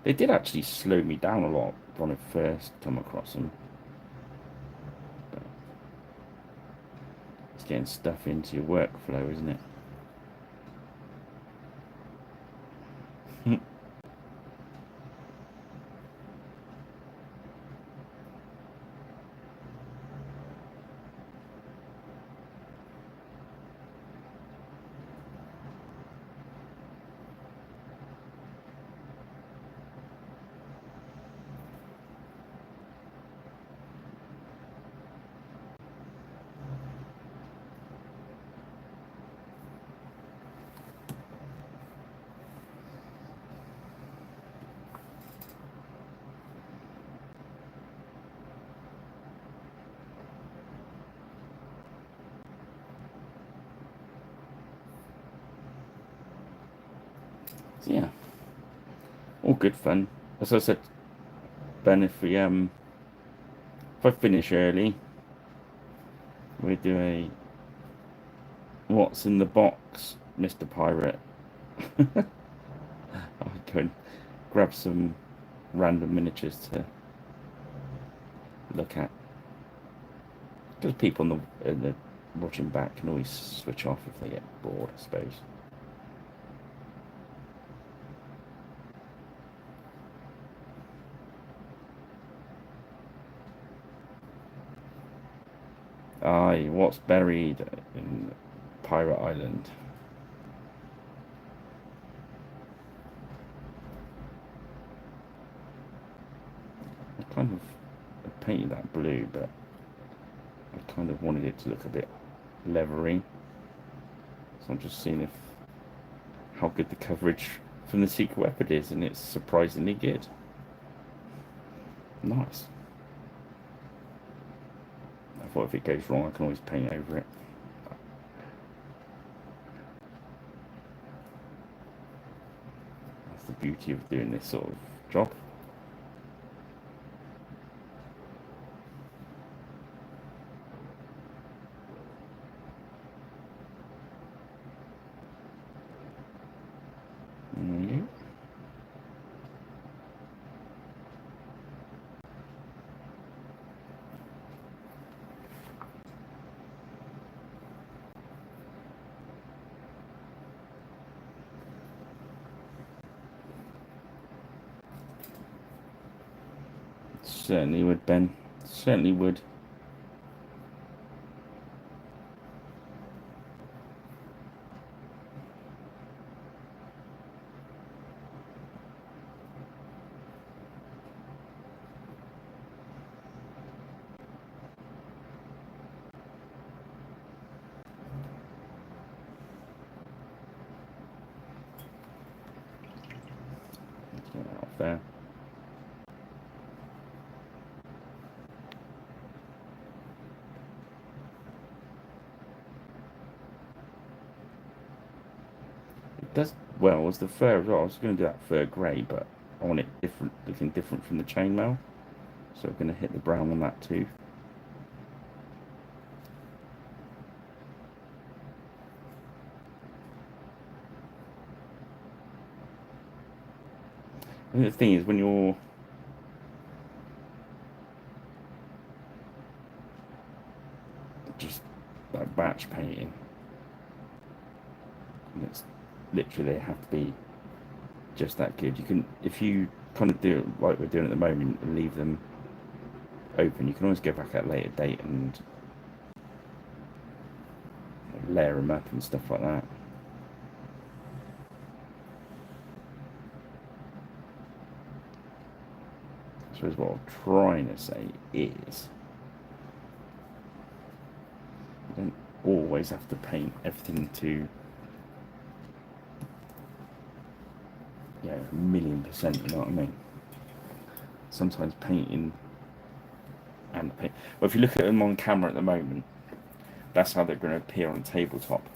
A: They did actually slow me down a lot when I first come across them. But it's getting stuff into your workflow, isn't it? So yeah, all good fun. As I said, Ben, if I finish early, We do a what's in the box, Mr. Pirate. I'll go and grab some random miniatures to look at. Because people in the watching back can always switch off if they get bored, I suppose. Aye, what's buried in Pirate Island? I kind of painted that blue, but I kind of wanted it to look a bit leathery. So I'm just seeing how good the coverage from the secret weapon is, and it's surprisingly good. Nice. I thought if it goes wrong, I can always paint over it. That's the beauty of doing this sort of job. Certainly would, Ben. Certainly would. Get that off there. It does well as the fur as well. I was going to do that fur grey, but I want it different, looking different from the chainmail. So we're going to hit the brown on that too. And the thing is, when you're just like batch painting, it's literally they have to be just that good. You can, if you kind of do it like we're doing at the moment and leave them open, you can always go back at a later date and layer them up and stuff like that. I suppose what I'm trying to say is you don't always have to paint everything to, yeah, 1,000,000%, you know what I mean? Sometimes painting and paint. Well, if you look at them on camera at the moment, that's how they're going to appear on tabletop.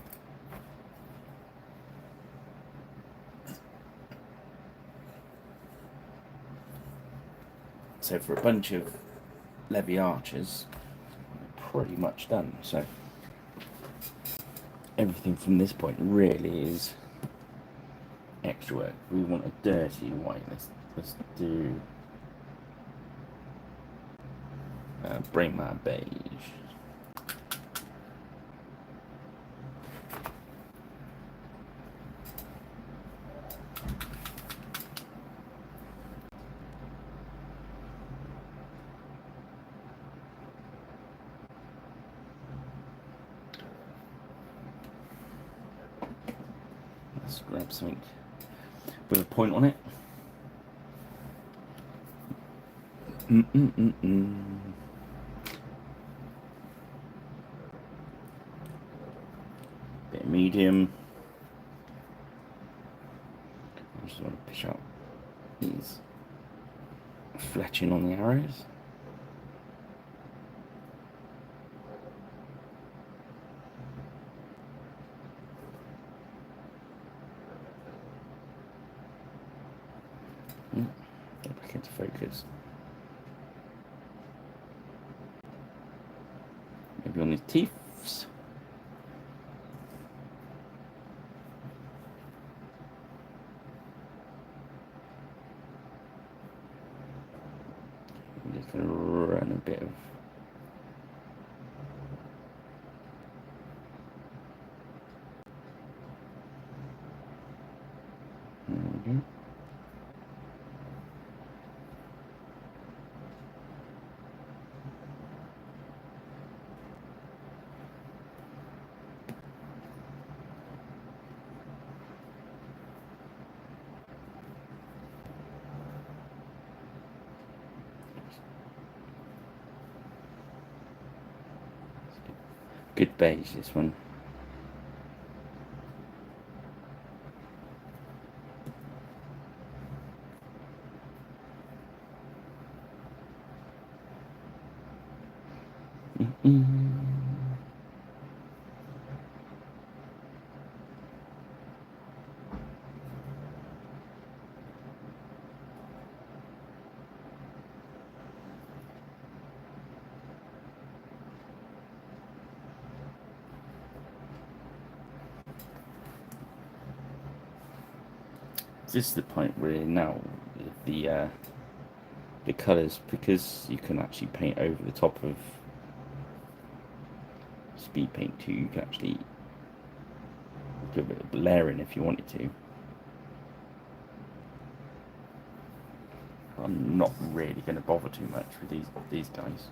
A: So for a bunch of levy archers, pretty much done. So everything from this point really is extra work. We want a dirty white. Let's do bring my beige. Let's grab something with a point on it. Bit of medium. I just want to push out these fletching on the arrows. Get back into focus. Maybe on these teeths. I'm just going to run a bit of good beige, this one. This is the point where now the colours, because you can actually paint over the top of speed paint too, you can actually do a bit of layering if you wanted to. I'm not really going to bother too much with these guys.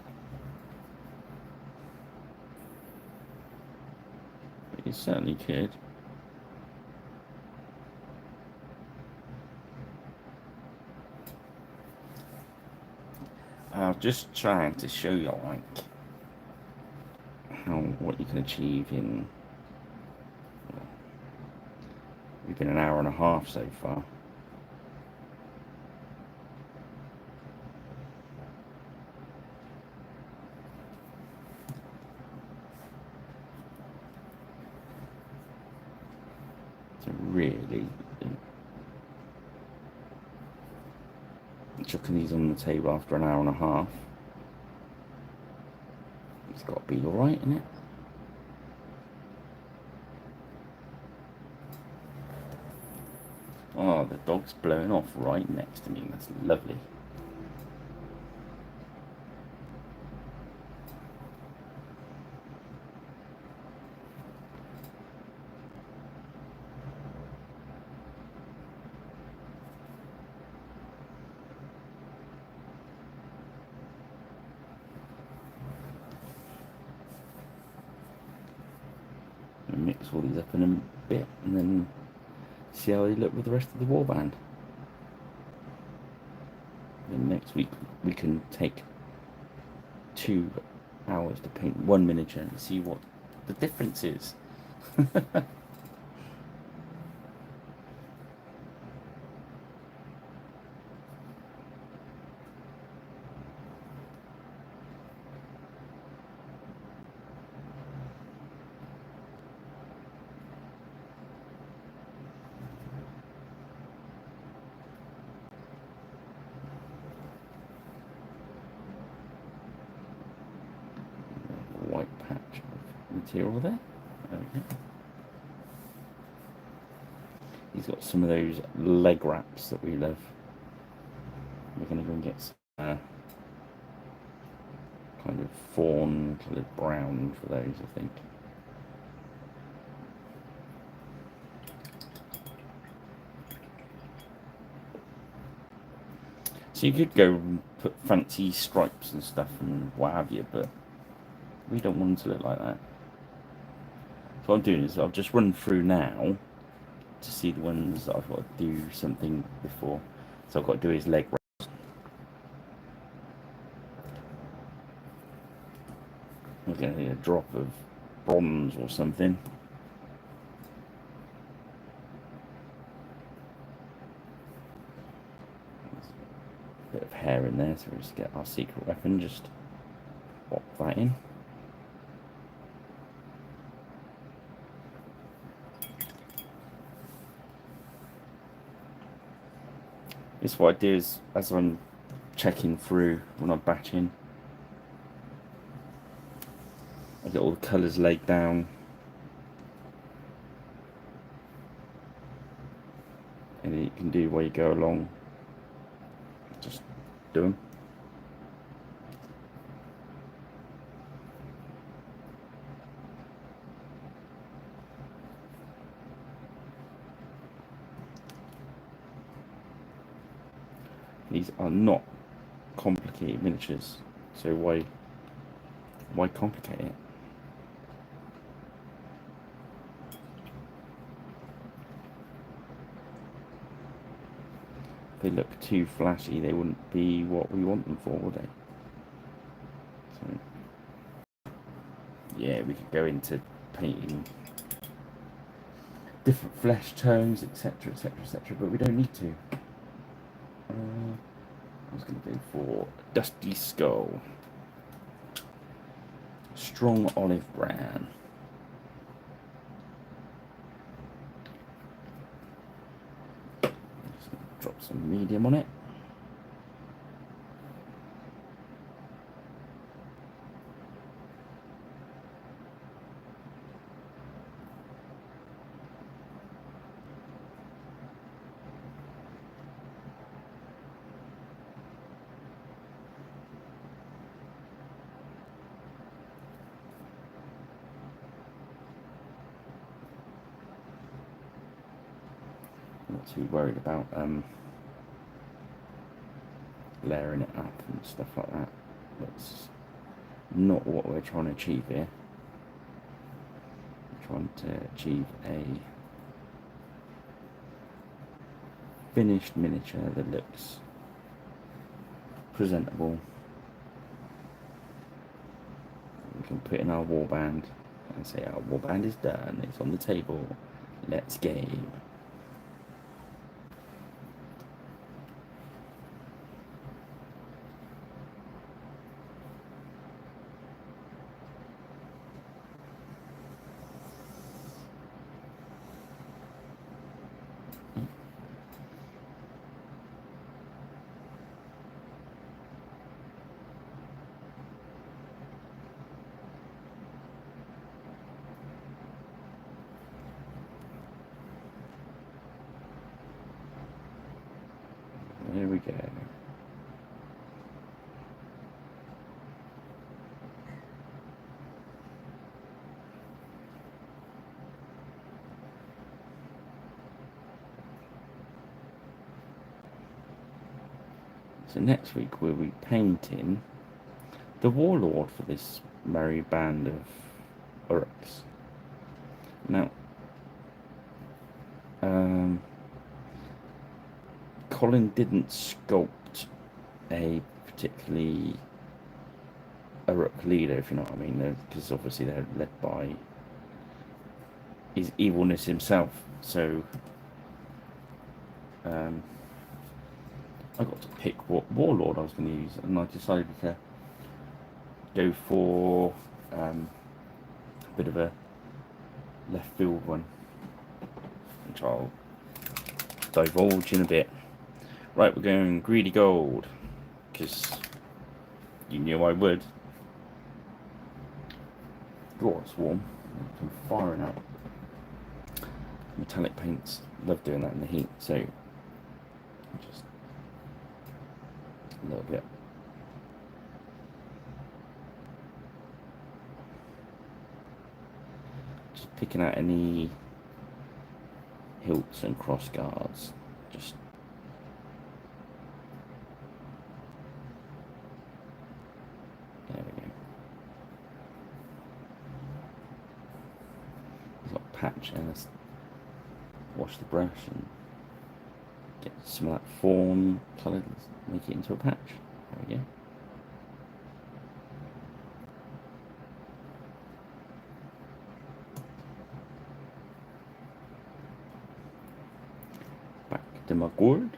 A: But you certainly could. I'm just trying to show you like what you can achieve in. We've been an hour and a half so far. So really chucking these on the table after an hour and a half, it's got to be alright, isn't it? Oh, the dog's blowing off right next to me. That's lovely. Mix all these up in a bit and then see how they look with the rest of the warband. Then next week we can take 2 hours to paint one miniature and see what the difference is. White patch of material there. Okay. He's got some of those leg wraps that we love. We're going to go and get some kind of fawn coloured brown for those, I think. So you could go and put fancy stripes and stuff and what have you, but we don't want them to look like that. So what I'm doing is I'll just run through now to see the ones that I've got to do something before. So I've got to do his leg wraps. I'm going to need a drop of bronze or something. Bit of hair in there, so we'll just get our secret weapon, just pop that in. This what I do is, as I'm checking through when I'm batching, I get all the colours laid down. And you can do while you go along. Just do them. These are not complicated miniatures, so why complicate it? If they look too flashy, they wouldn't be what we want them for, would they? So, yeah, we could go into painting different flesh tones, etc, etc, etc, but we don't need to. I was going to go for Dusty Skull, strong olive brown. Just going to drop some medium on it. Not too worried about layering it up and stuff like that. That's not what we're trying to achieve here. We're trying to achieve a finished miniature that looks presentable. We can put in our warband and say our warband is done, it's on the table, let's game. There we go. So next week we'll be painting the warlord for this merry band of uruks. Now, Colin didn't sculpt a particularly uruk leader, if you know what I mean, because obviously they're led by his evilness himself. So I got to pick what warlord I was going to use, and I decided to go for a bit of a left field one, which I'll divulge in a bit. Right, we're going greedy gold, because you knew I would. Oh, it's warm. I'm firing up. Metallic paints, love doing that in the heat, so just a little bit. Just picking out any hilts and cross guards. Just there we go. There's a patch, and let's wash the brush and get some of that fawn colour, make it into a patch. There we go. Back to my gourd.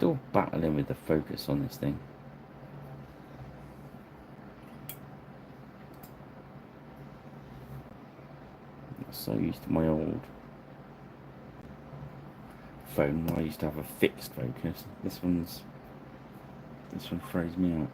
A: Still battling with the focus on this thing. I'm so used to my old phone where I used to have a fixed focus. This one throws me out.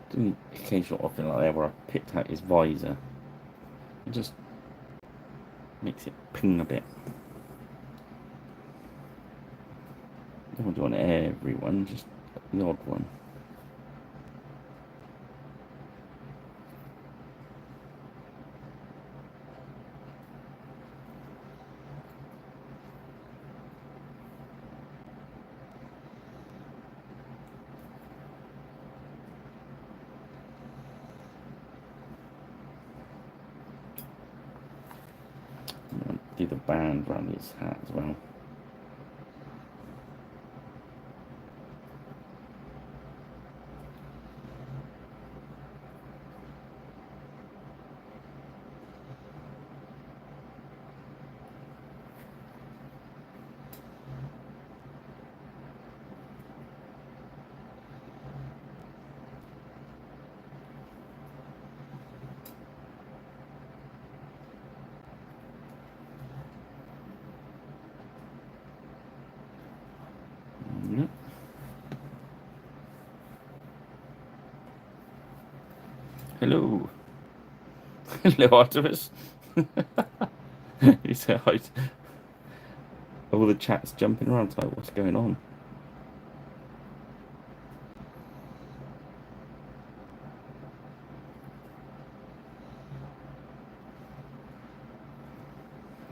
A: Doing occasional offing like that where I picked out his visor. It just makes it ping a bit. I don't want everyone, just the odd one. Do the band around his hat as well. Yep. Hello. Hello, Artemis. He said, all the chat's jumping around. It's like, what's going on?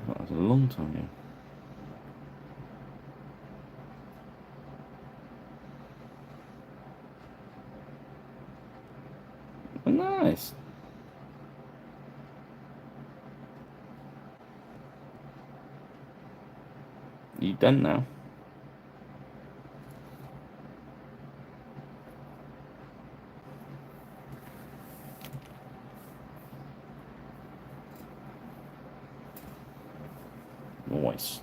A: That was a long time ago. Oh, nice. You done now? Nice.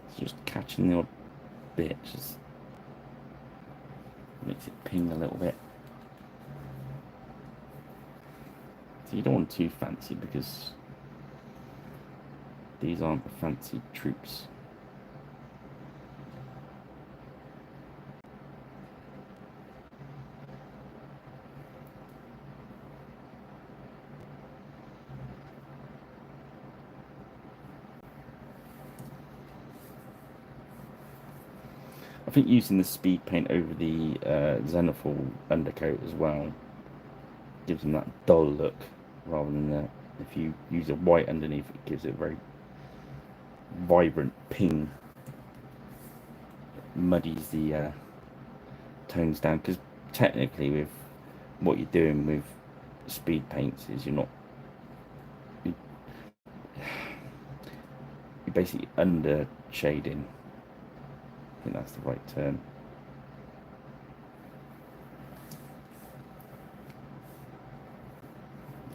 A: It's just catching the odd bit, just makes it ping a little bit. So you don't want too fancy because these aren't the fancy troops. I think using the speed paint over the Xenophil undercoat as well gives them that dull look, rather than that. If you use a white underneath, it gives it a very vibrant ping. It muddies the tones down, because technically with what you're doing with speed paints is you're basically under shading. I think that's the right term.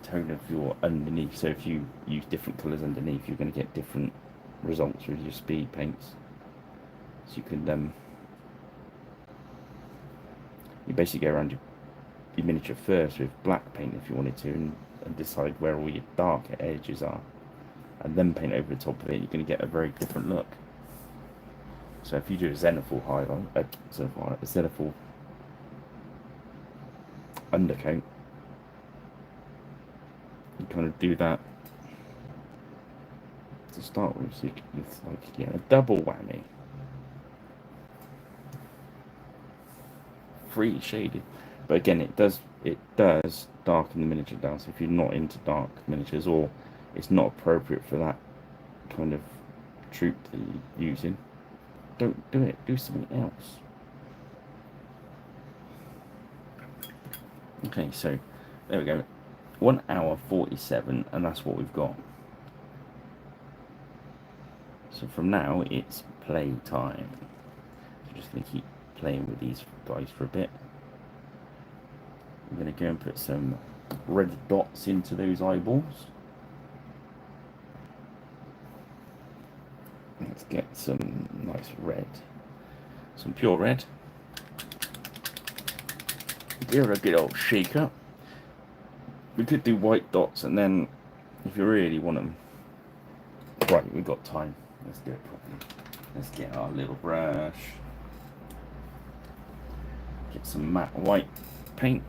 A: The tone of your underneath. So if you use different colours underneath, you're going to get different results with your speed paints. So you can you basically go around your miniature first with black paint if you wanted to, and decide where all your darker edges are, and then paint over the top of it. You're going to get a very different look. So if you do a Xenophil highlight, a Xenophil undercoat, you kind of do that to start with, so it's like a double whammy. freely shaded. But again, it does darken the miniature down. So if you're not into dark miniatures, or it's not appropriate for that kind of troop that you're using, don't do it. Do something else. Okay, so there we go. 1 hour 47, and that's what we've got. So from now, it's play time. So just going to keep playing with these guys for a bit. I'm going to go and put some red dots into those eyeballs. Let's get some nice red. Some pure red. Give it a good old shake up. We could do white dots, and then if you really want them, right, we've got time. Let's do it properly. Let's get our little brush. Get some matte white paint.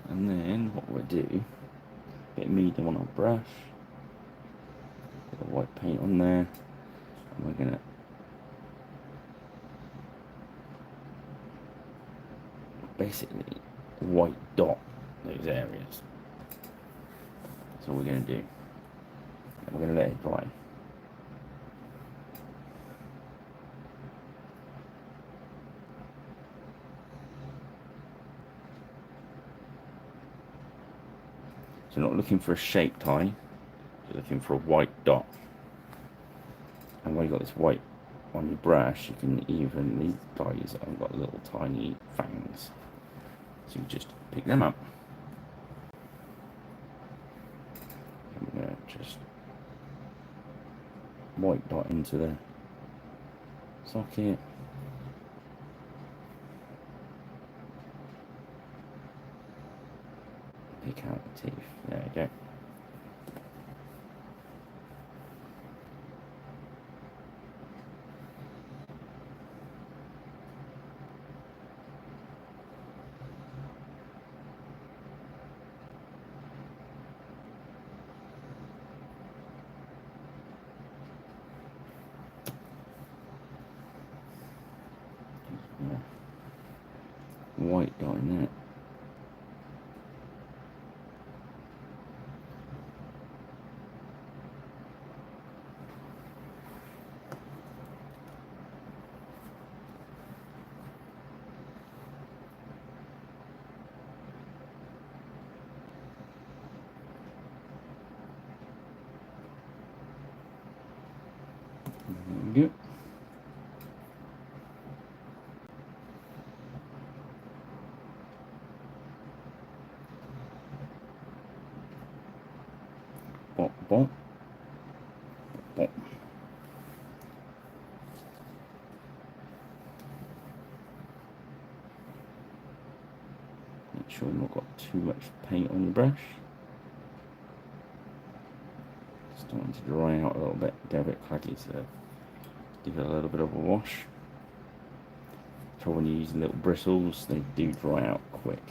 A: And then what we'll do, bit of medium on our brush. Get the white paint on there. And we're gonna basically white dot those areas. That's all we're going to do. And we're going to let it dry. So not looking for a shape tie, you're looking for a white dot. And when you've got this white on your brush, you can even, these guys have got little tiny fangs. So you just pick them up. I'm going to just white dot into the socket. Pick out the teeth. There we go. White dot in there. There we go. Bonk, bonk. Bonk. Make sure you've not got too much paint on your brush. Starting to dry out a little bit, get a bit claggy, so give it a little bit of a wash. So when you're using little bristles, they do dry out quick.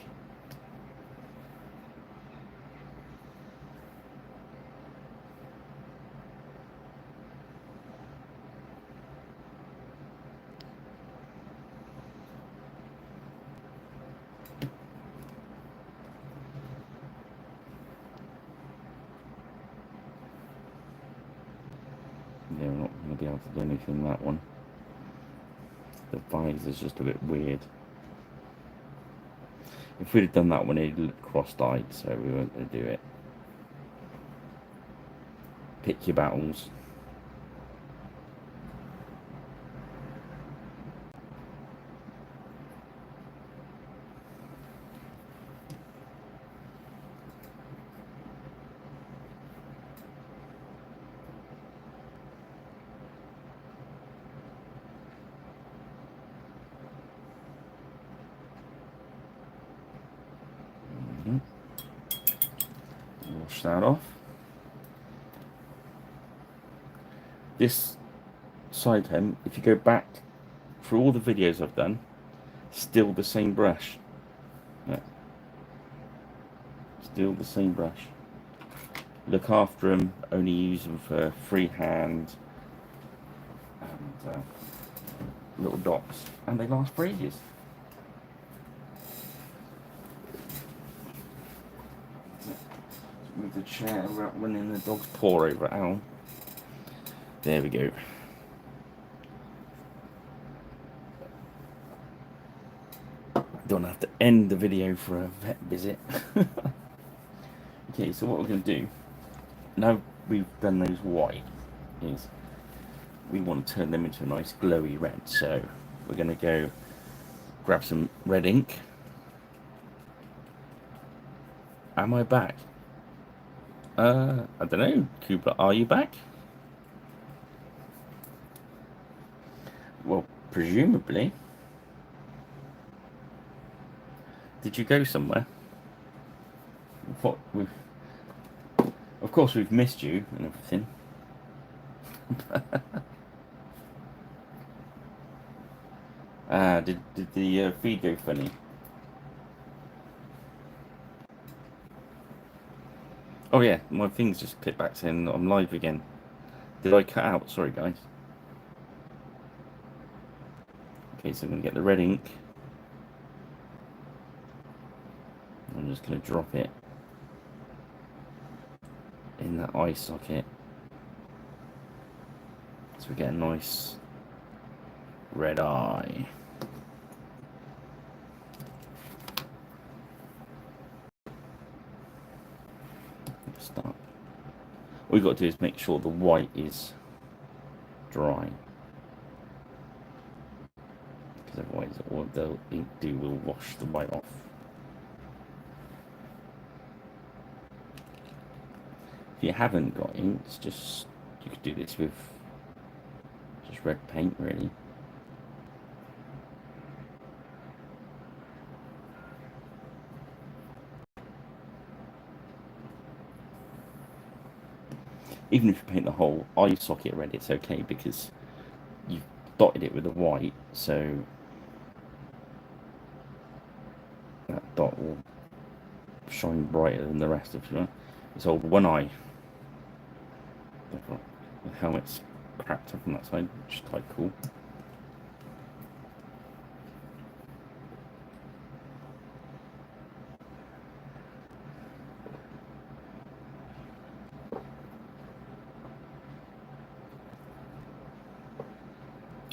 A: They're not going to be able to do anything that one. The visor's just a bit weird. If we'd have done that one, it'd look cross-eyed, so we weren't going to do it. Pick your battles. Wash that off. This side hem, if you go back through all the videos I've done, still the same brush. Yeah. Still the same brush. look after them, only use them for freehand and little dots, and they last for ages. Move the chair without running the dog's paw over it. Ow. There we go. Don't have to end the video for a vet visit. Okay, so what we're going to do, now we've done those white, is we want to turn them into a nice glowy red. So we're going to go grab some red ink. Am I back? I don't know. Kubla, are you back? Well, presumably. Did you go somewhere? What? Of course, we've missed you and everything. Did the feed go funny? Oh yeah, my thing's just clicked back saying I'm live again. Did I cut out? Sorry guys. Okay, so I'm going to get the red ink. I'm just going to drop it in that eye socket. So we get a nice red eye. Start. All we've got to do is make sure the white is dry, because otherwise what the ink will wash the white off. If you haven't got inks, just you could do this with just red paint really. Even if you paint the whole eye socket red, it's okay because you've dotted it with the white, so that dot will shine brighter than the rest of it. It's all one eye. The helmet's cracked up on that side, which is quite cool.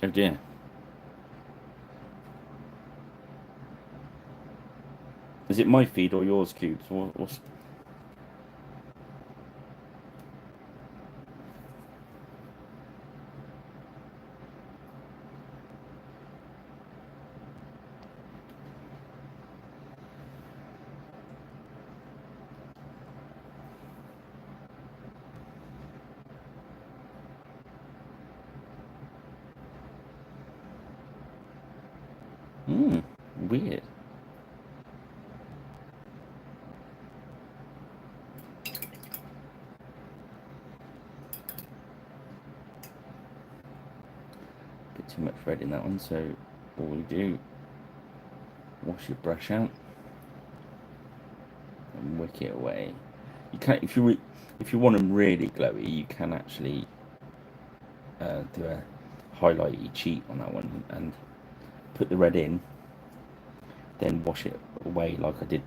A: Oh dear. Is it my feed or yours, Cubes? What's... Weird. Bit too much red in that one, so all we do, wash your brush out and wick it away. You can, if you want them really glowy, you can actually do a highlighty cheat on that one and put the red in, then wash it away like I did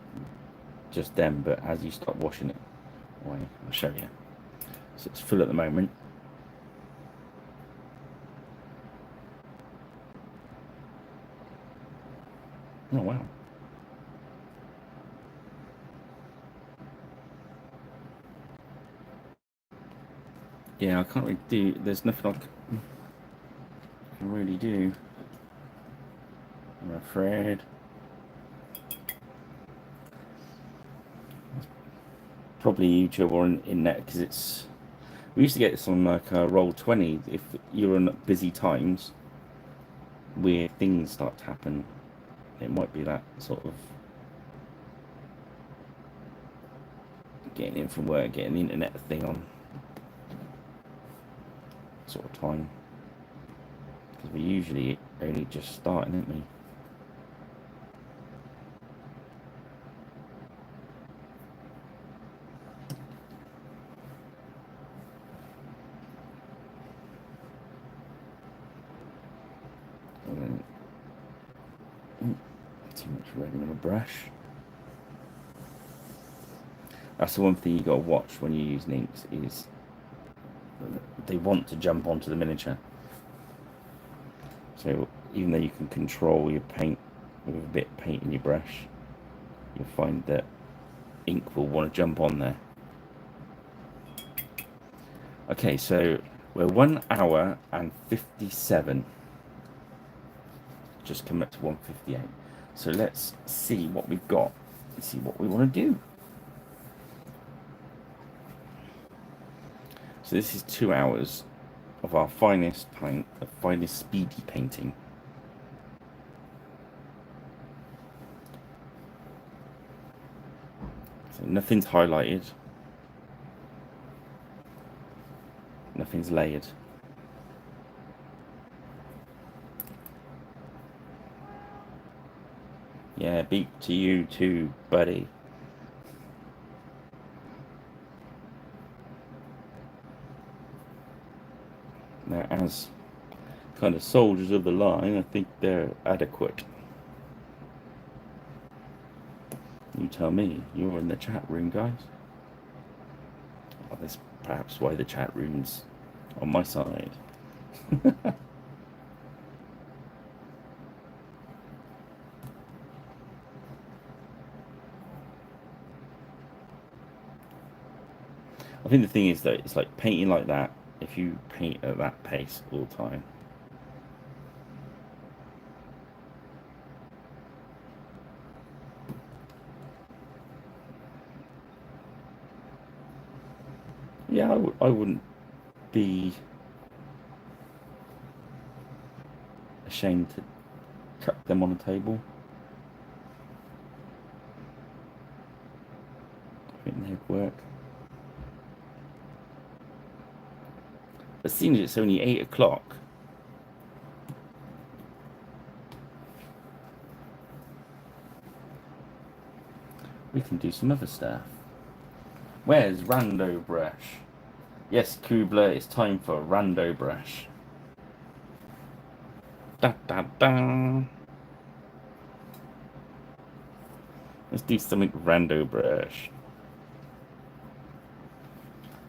A: just then. But as you start washing it away, I'll show you. So it's full at the moment. Oh wow. Yeah, I can't really do, there's nothing I can really do, I'm afraid. Probably YouTube or in net, because it's, we used to get this on like Roll20. If you're on busy times, weird things start to happen. It might be that sort of getting in from work, getting the internet thing on sort of time, because we usually only just starting, aren't we? ready with a brush. That's the one thing you got to watch when you're using inks, is they want to jump onto the miniature. So even though you can control your paint with a bit of paint in your brush, you'll find that ink will want to jump on there. Okay, so we're 1 hour and 57. Just come up to 1:58. So let's see what we've got and see what we want to do. So this is 2 hours of our finest paint, the finest speedy painting. So nothing's highlighted, nothing's layered. Yeah, beat to you too, buddy. Now, as kind of soldiers of the line, I think they're adequate. You tell me. You're in the chat room, guys. Well, that's perhaps why the chat room's on my side. I think the thing is that it's like painting like that. If you paint at that pace all the time, yeah, I wouldn't be ashamed to cut them on a table. I think they'd work. But seeing as it's only 8 o'clock, we can do some other stuff. Where's Rando Brush? Yes, Kubler, it's time for Rando Brush. Da da da. Let's do something Rando Brush.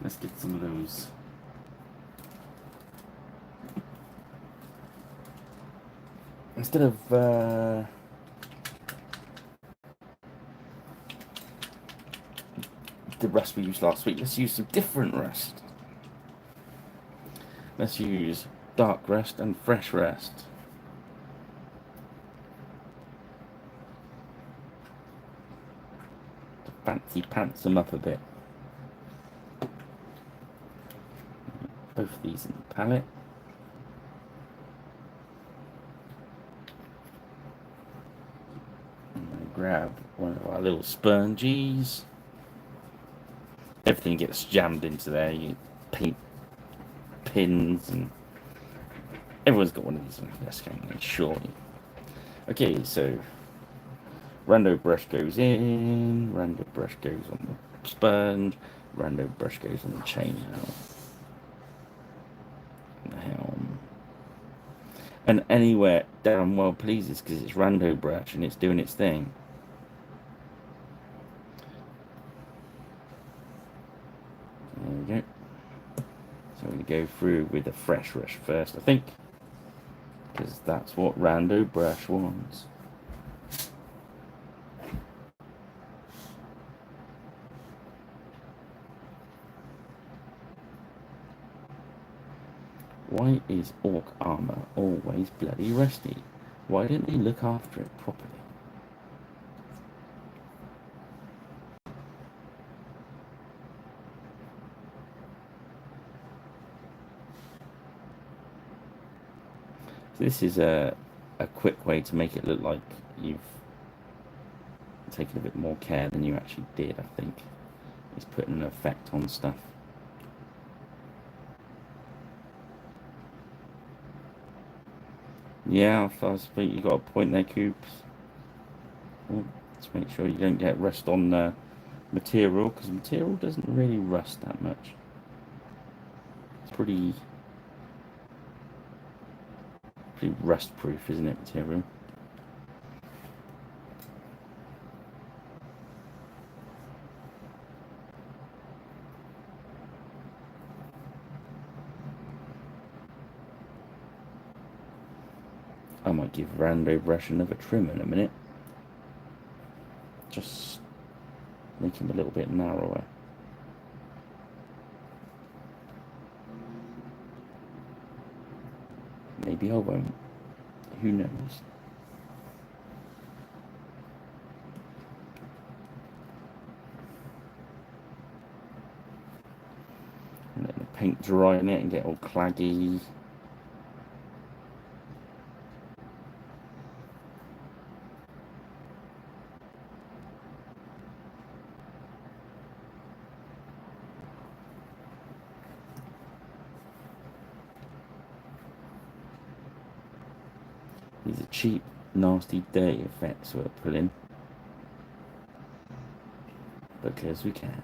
A: Let's get some of those. Instead of the rust we used last week, let's use some different rust. Let's use dark rust and fresh rust. To fancy pants them up a bit. Both of these in the palette. Grab one of our little sponges. Everything gets jammed into there. You paint pins, and everyone's got one of these on their desk, surely. Okay, so Rando Brush goes in, Rando Brush goes on the sponge, Rando Brush goes on the chain now. The helm. And anywhere damn well pleases, because it's Rando Brush and it's doing its thing. There we go. So I'm going to go through with the fresh rush first, I think, because that's what Rando Brush wants. Why is orc armor always bloody rusty? Why didn't they look after it properly? So this is a quick way to make it look like you've taken a bit more care than you actually did, I think. It's putting an effect on stuff. Yeah, I suppose you got a point there, Coops. Oh, let's make sure you don't get rust on material, because material doesn't really rust that much. It's pretty rust proof, isn't it, material? I might give Rando Brush another trim in a minute. Just make him a little bit narrower. Maybe I won't. Who knows? And let the paint dry in it and get all claggy. These are cheap, nasty, dirty effects we're pulling because we can.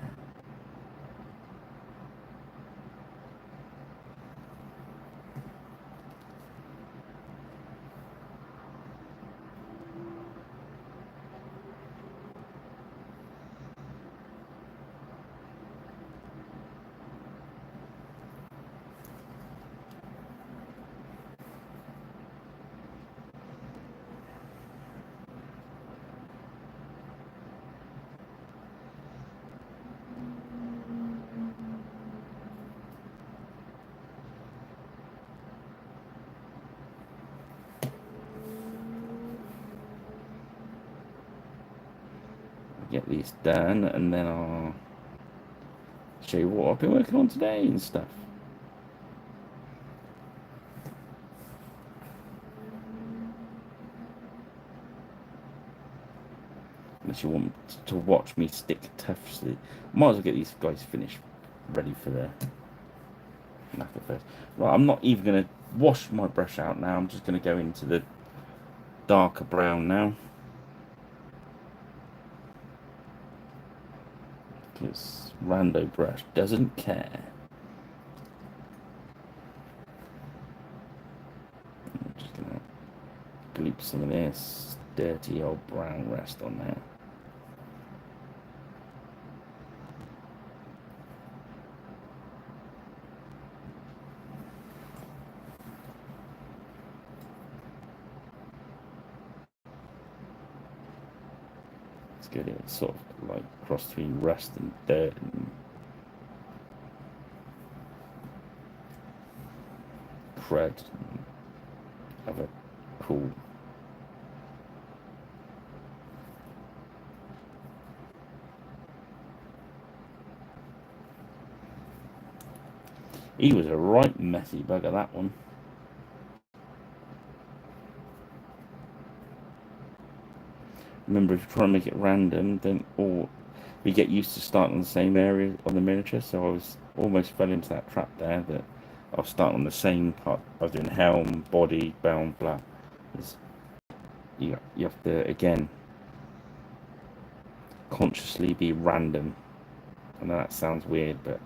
A: Get these done, and then I'll show you what I've been working on today and stuff. Unless you want to watch me stick toughly, might as well get these guys finished, ready for the knacker first. Right, I'm not even going to wash my brush out now. I'm just going to go into the darker brown now, because Rando Brush doesn't care. I'm just going to gloop some of this dirty old brown rest on there. It's good. It's sort of like cross between rust and dirt and crud and other cool. He was a right messy bugger, that one. Remember, if you try and make it random, then we get used to starting on the same area on the miniature. So I was almost fell into that trap there, that I was starting on the same part. I was doing helm, body, bound, blah. You have to, again, consciously be random. I know that sounds weird, but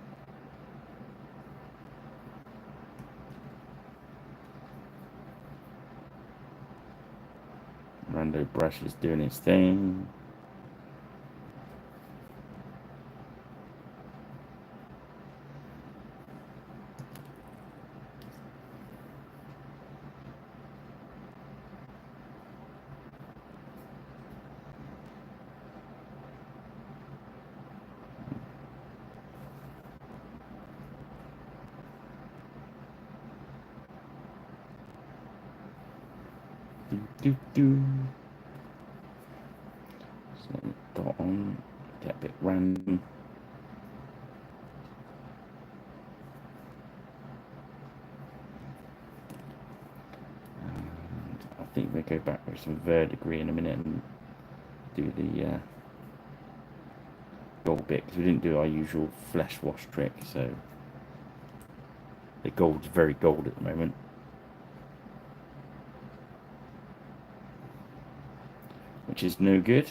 A: Rando Brush is doing his thing. Do. Just let it dot on, get a bit random. And I think we'll go back with some verdigris in a minute and do the gold bit, because we didn't do our usual flesh wash trick, so the gold's very gold at the moment. Which is no good.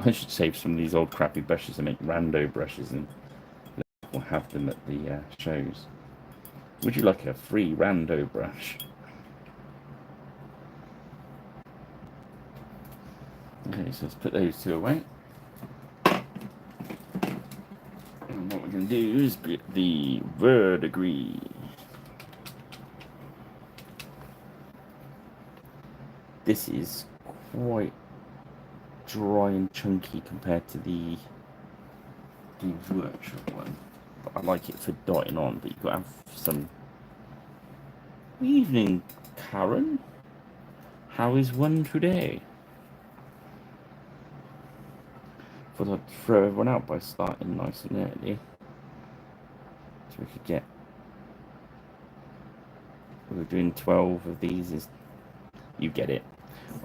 A: I should save some of these old crappy brushes and make rando brushes, and we'll have them at the shows. Would you like a free rando brush? Okay, so let's put those two away. And what we're going to do is get the verdigris. This is quite dry and chunky compared to the workshop one. But I like it for dotting on, but you've got to have some... Evening, Karen. How is one today? Thought I'd throw everyone out by starting nice and early. So we could get... We were doing 12 of these. You get it.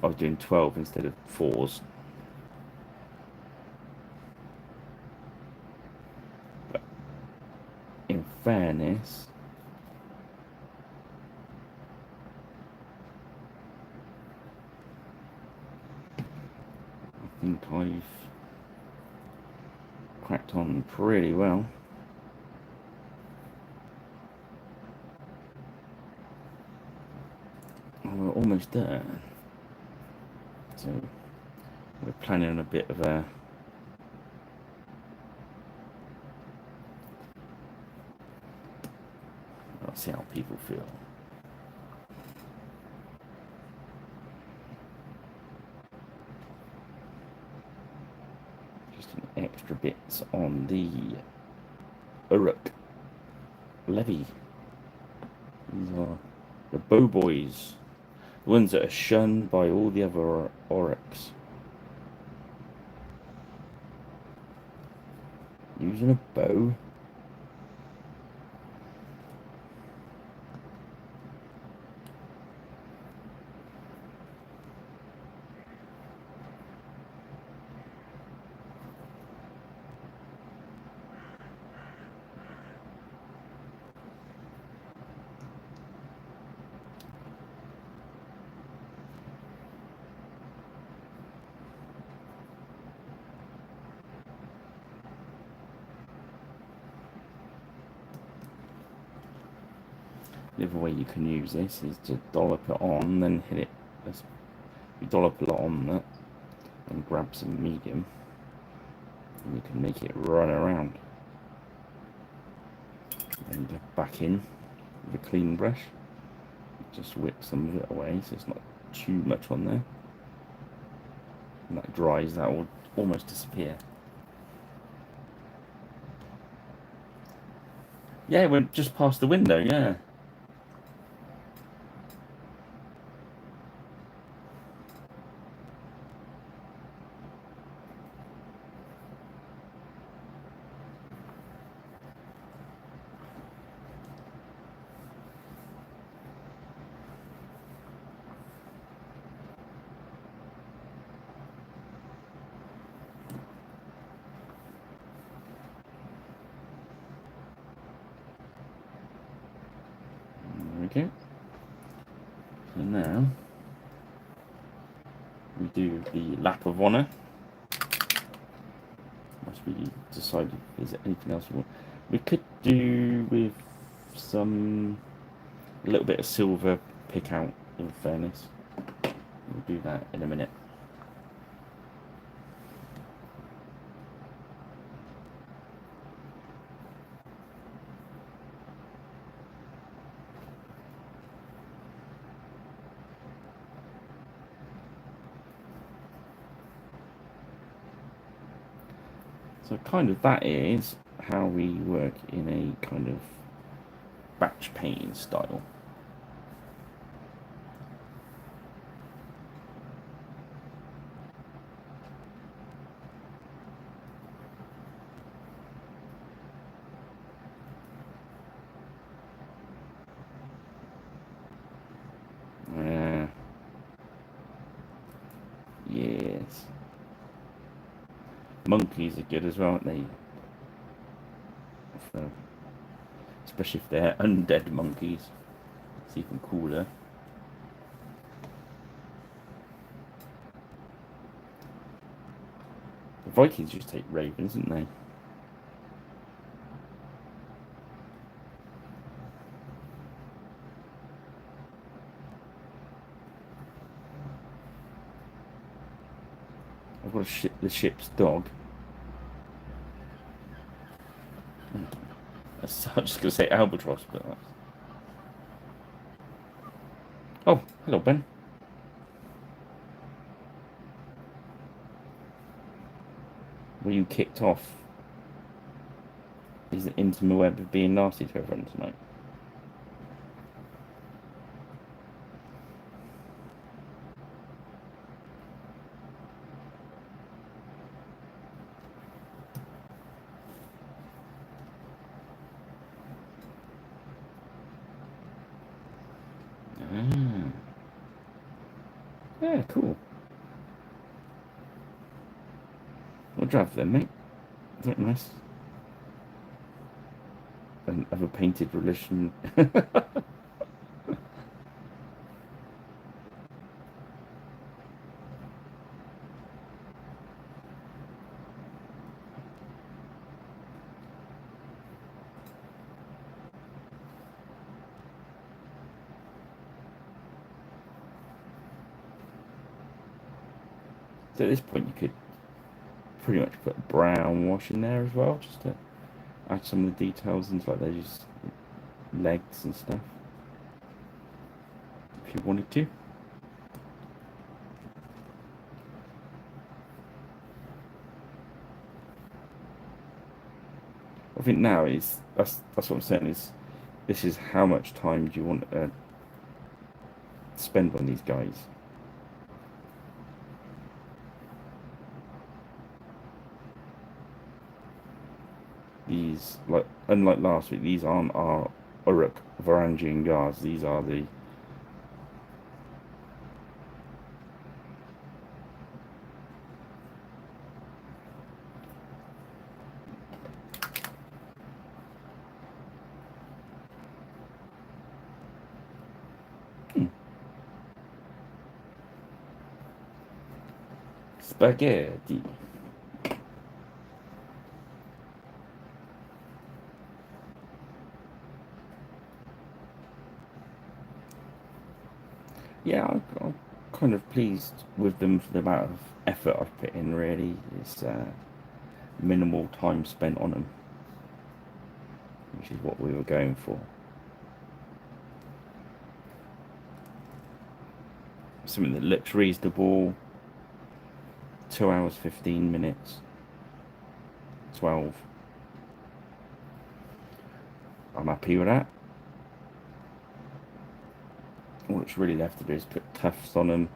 A: I was doing 12 instead of 4s. But in fairness, I think I've cracked on pretty well. We're almost there. So we're planning on a bit of a let's see how people feel. Just some extra bits on the uruk levy. These are the bow boys. The ones that are shunned by all the other uruks. Using a bow. The other way you can use this is to dollop it on, then hit it. You dollop a lot on that, and grab some medium, and you can make it run around. Then go back in with a clean brush, just whip some of it away so it's not too much on there. When that dries, that will almost disappear. Yeah, we're just past the window, yeah. Okay. So now we do the lap of honour. Once we decide if there's anything else we want. We could do with a little bit of silver pick out, in fairness. We'll do that in a minute. So kind of that is how we work in a kind of batch painting style. Yes. Monkeys are good as well, aren't they? Especially if they're undead monkeys. It's even cooler. The Vikings used to take ravens, didn't they? I've got the ship's dog. I was just going to say albatross, but that's... Oh, hello, Ben. Were you kicked off? Is it into my web of being nasty to everyone tonight? Ah. Yeah, cool. What drive then, mate? Isn't it nice? And have a painted religion. So at this point, you could pretty much put a brown wash in there as well, just to add some of the details into like those legs and stuff, if you wanted to. I think now that's what I'm saying is this is how much time do you want to spend on these guys. These, like, unlike last week, these aren't our uruk Varangian guards. These are the spaghetti. Yeah, I'm kind of pleased with them for the amount of effort I've put in. Really, it's minimal time spent on them, which is what we were going for. Something that looks reasonable. 2 hours 15 minutes. 12. I'm happy with that. All that's really left to do is put tufts on them.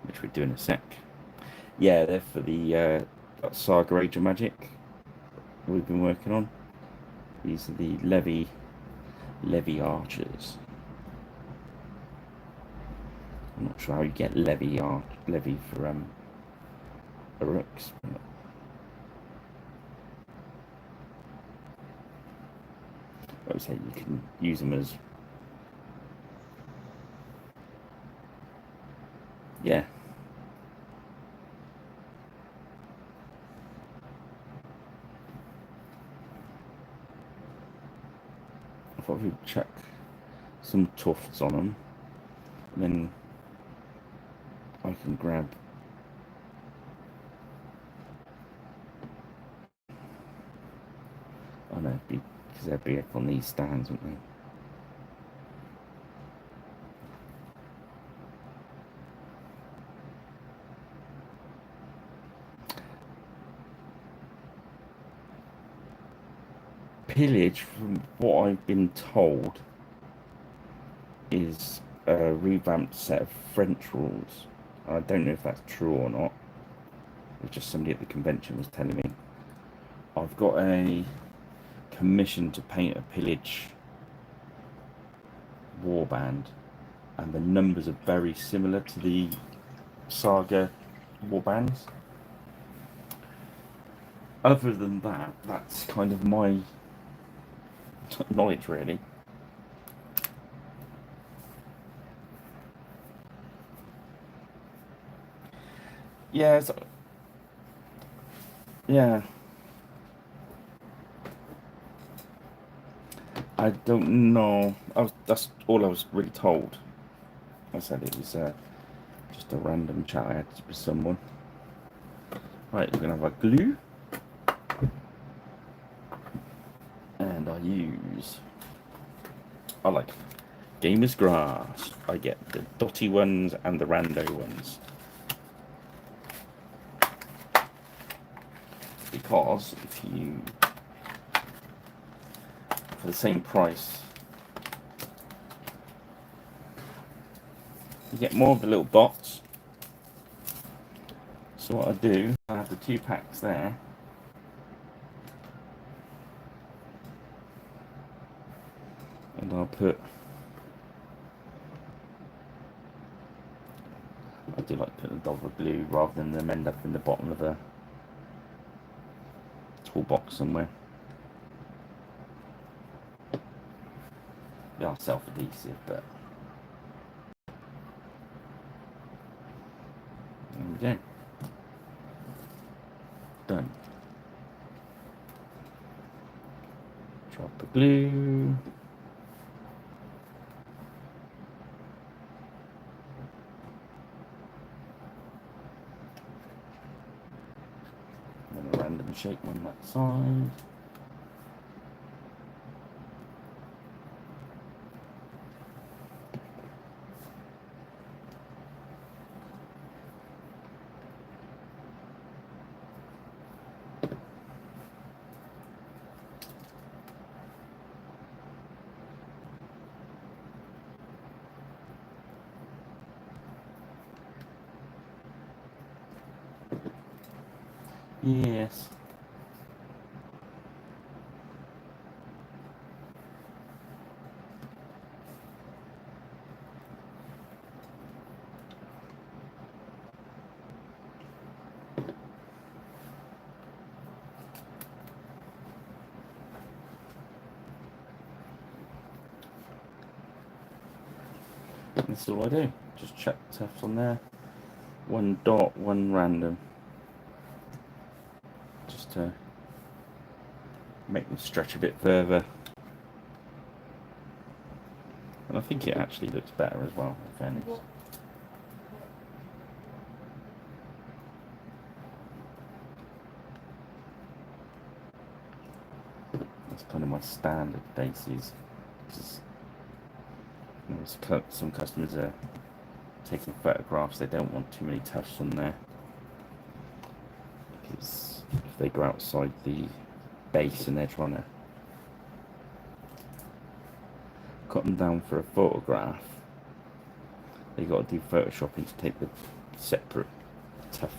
A: Which we do in a sec. Yeah, they're for the Saga Age of Magic we've been working on. These are the levy archers. I'm not sure how you get levy for uruks. I would say you can use them as, yeah. I thought we'd chuck some tufts on them, and then I can grab oh no, because they'd be up on these stands, wouldn't they? Pillage, from what I've been told, is a revamped set of French rules. I don't know if that's true or not. It's just somebody at the convention was telling me. I've got a commission to paint a pillage warband, and the numbers are very similar to the saga warbands. Other than that, that's kind of my knowledge, really. Yeah, yeah. I don't know. That's all I was really told. I said it was just a random chat I had with someone. Right, we're gonna have our glue, and I like Gamer's Grass. I get the dotty ones and the rando ones because if you for the same price you get more of the little dots. So what I do, I have the 2 packs there. And I do like putting a dot of glue rather than them end up in the bottom of a toolbox somewhere. They are self-adhesive, but there we go. Done. Drop the glue. And a random shape on that side. Yes. That's all I do. Just check the tufts on there. 1 dot, 1 random. Just to make them stretch a bit further. And I think it actually looks better as well, in fairness. That's kind of my standard bases. Some customers are taking photographs, they don't want too many tufts on there. Because if they go outside the base and they're trying to cut them down for a photograph, they got to do photoshopping to take the separate tough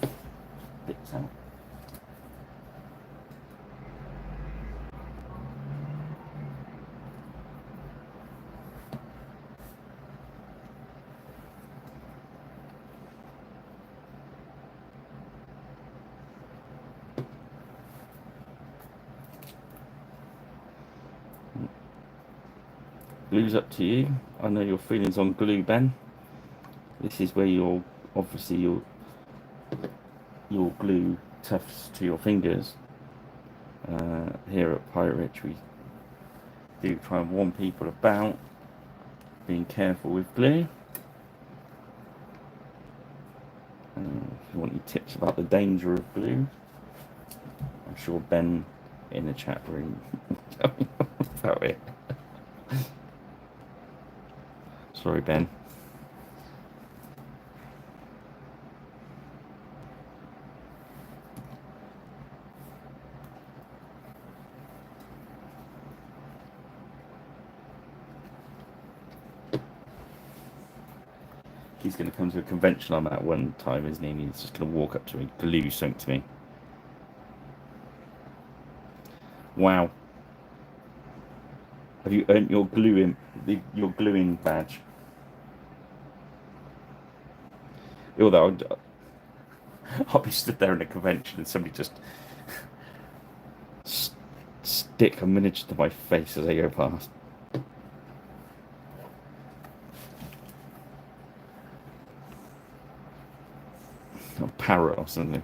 A: bits out. Glue's up to you. I know your feelings on glue, Ben. This is where you'll obviously you'll glue tufts to your fingers. Here at Pirate Rich, we do try and warn people about being careful with glue. If you want any tips about the danger of glue, I'm sure Ben in the chat room will tell you about it. Sorry, Ben. He's going to come to a convention I'm at one time, isn't he? And he's just going to walk up to me, glue something to me. Wow. Have you earned your your gluing badge? Although I'll be stood there in a convention and somebody just stick a miniature to my face as I go past. A parrot or something.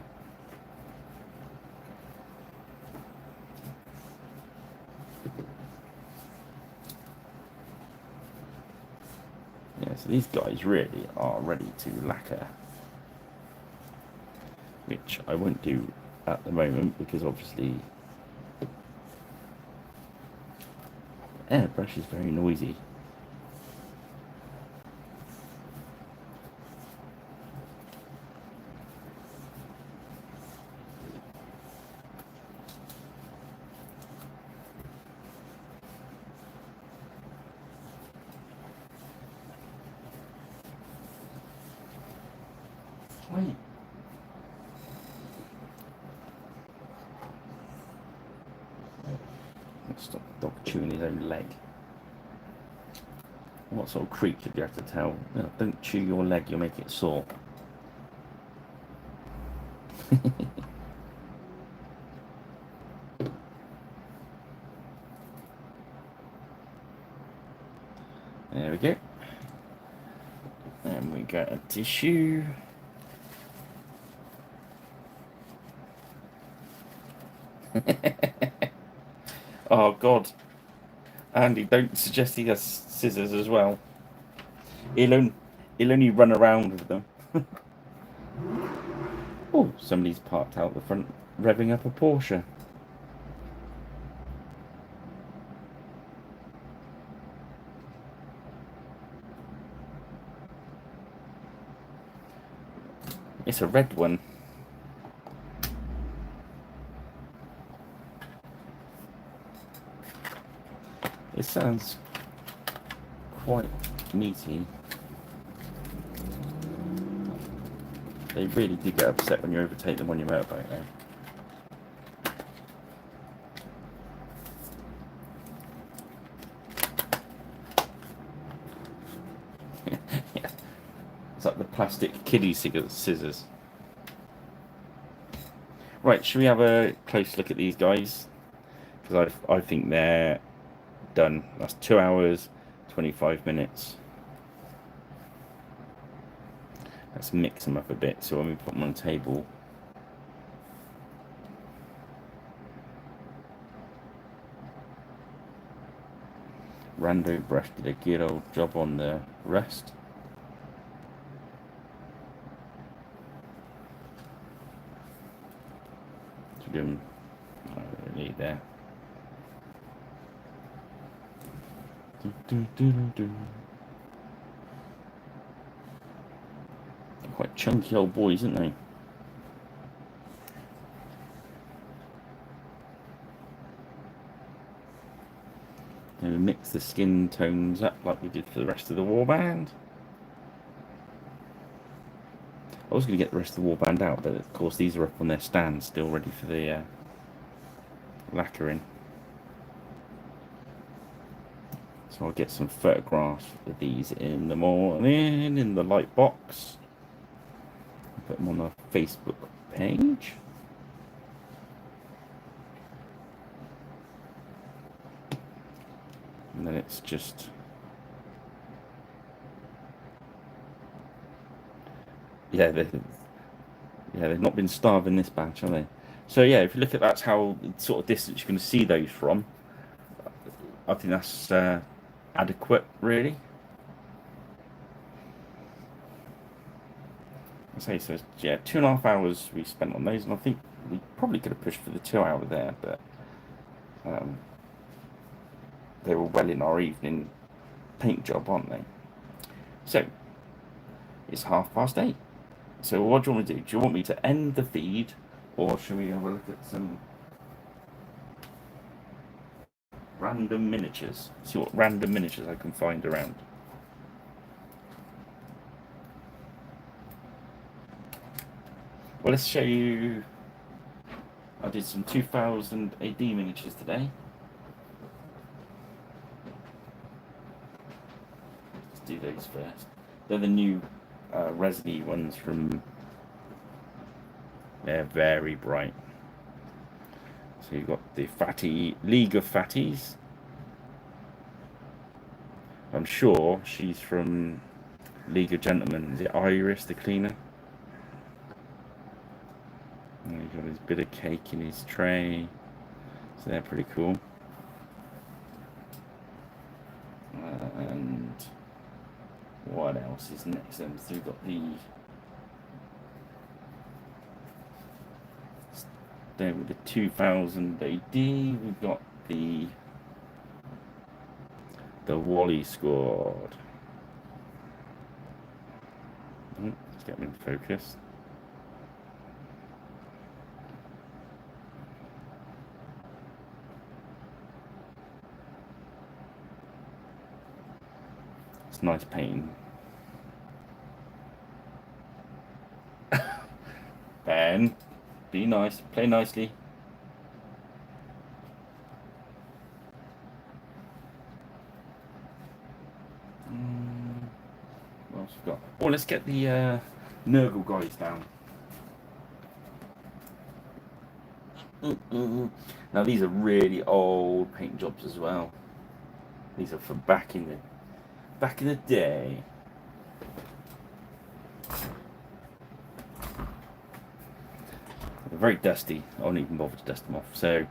A: Yeah, so these guys really are ready to lacquer, which I won't do at the moment because obviously the airbrush is very noisy. Wait. Stop the dog chewing his own leg. What sort of creature do you have to tell? No, don't chew your leg, you'll make it sore. There we go. And we got a tissue. Oh God, Andy, don't suggest he has scissors as well. He'll only run around with them. Oh, somebody's parked out the front, revving up a Porsche. It's a red one. It sounds quite meaty. They really do get upset when you overtake them on your motorbike though. Yeah. It's like the plastic kiddie scissors. Right, should we have a close look at these guys? Because I think they're done. That's 2 hours, 25 minutes. Let's mix them up a bit so when we put them on the table, Rando Brush did a good old job on the rest. To do them really there. Quite chunky old boys, aren't they? And we mix the skin tones up like we did for the rest of the warband. I was going to get the rest of the warband out, but of course these are up on their stand, still ready for the lacquering. So I'll get some photographs of these in the morning in the light box. Put them on our Facebook page. And then it's just they've not been starving this batch, are they? So yeah, if you look at that's how sort of distance you can see those from. I think that's adequate, really. I say so. Yeah, 2.5 hours we spent on those, and I think we probably could have pushed for the 2 hour there, but they were well in our evening paint job, aren't they? So it's 8:30. So what do you want me to do? Do you want me to end the feed, or should we have a look at some random miniatures? See what random miniatures I can find around. Well, let's show you. I did some 2000 AD miniatures today. Let's do those first. They're the new resiny ones from. They're very bright. So you've got the Fatty League of Fatties. I'm sure she's from League of Gentlemen. Is it Iris the cleaner? And he's got his bit of cake in his tray, so they're pretty cool. And what else is next then? So we've got there with the 2000 AD, we've got the Wally squad. Let's get them in focus. It's nice painting. Ben, be nice, play nicely. What else we got? Oh, let's get the Nurgle guys down. Now these are really old paint jobs as well. These are from back in the day. They're very dusty. I won't even bother to dust them off. So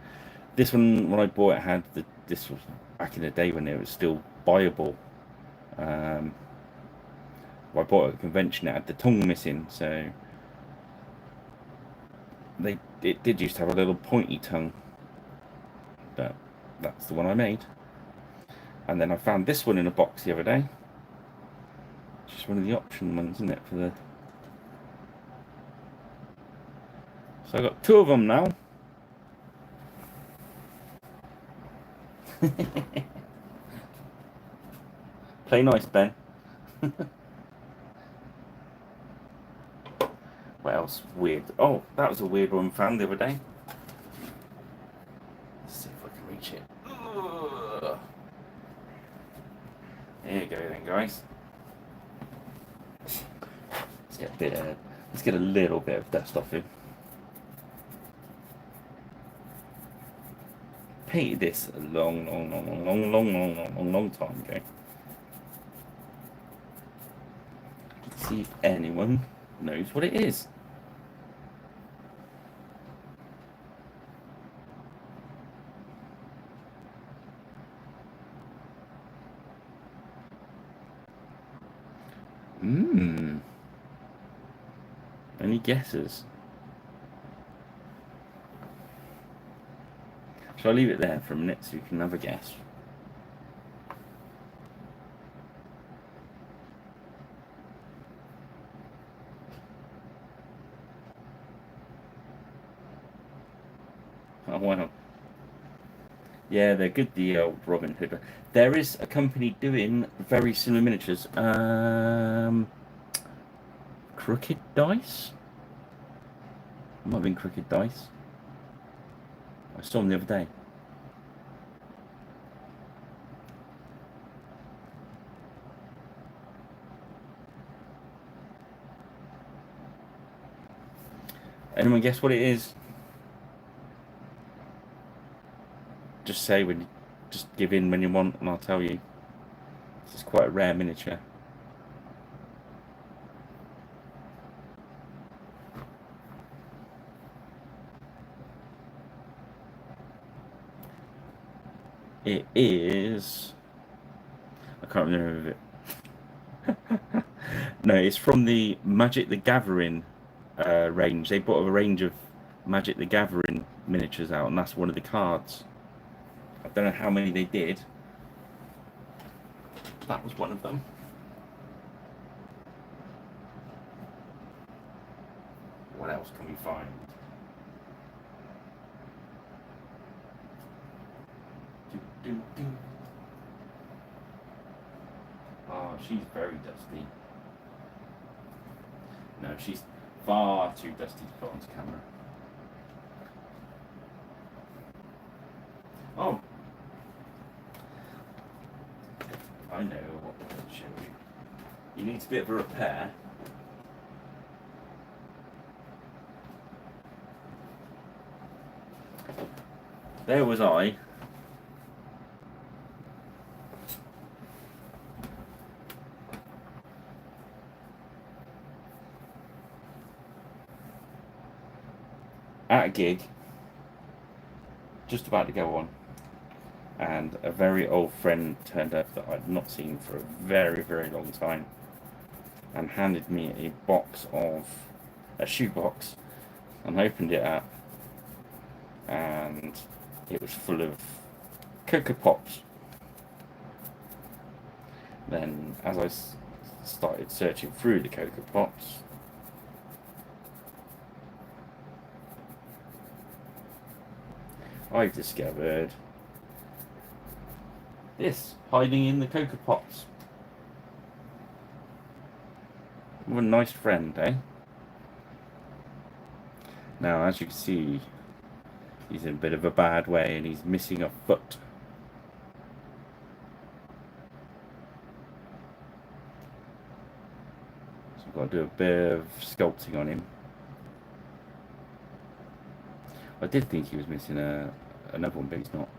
A: this one, when I bought it, had this was back in the day when it was still buyable. I bought it at a convention. It had the tongue missing, so it did used to have a little pointy tongue, but that's the one I made. And then I found this one in a box the other day. Just one of the option ones, isn't it? So I got two of them now. Play nice, Ben. What else weird? Oh, that was a weird one found the other day. Let's see if I can reach it. Ugh. There you go then, guys. Let's get a little bit of dust off him. Painted this a long time ago. Let's see if anyone knows what it is. Any guesses? Shall I leave it there for a minute so you can have a guess? Oh wow. Yeah, they're good, the old Robin Hood. There is a company doing very similar miniatures. Crooked Dice? Might have been Crooked Dice. I saw them the other day. Anyone guess what it is? Just say when you, just give in when you want and I'll tell you. This is quite a rare miniature. It is... I can't remember it. No, it's from the Magic the Gathering range. They bought a range of Magic the Gathering miniatures out, and that's one of the cards. I don't know how many they did. That was one of them. What else can we find? Oh, she's very dusty. No, she's far too dusty to put onto camera. Oh, I know what we're going to show you. You need a bit of a repair. There was I. at a gig, just about to go on, and a very old friend turned up that I'd not seen for a very, very long time, and handed me a shoebox, and I opened it up, and it was full of Cocoa Pops. Then, as I started searching through the Cocoa Pops, I discovered this hiding in the Cocoa Pops. What a nice friend, eh? Now, as you can see, he's in a bit of a bad way and he's missing a foot. So I've got to do a bit of sculpting on him. I did think he was missing another one, but he's not.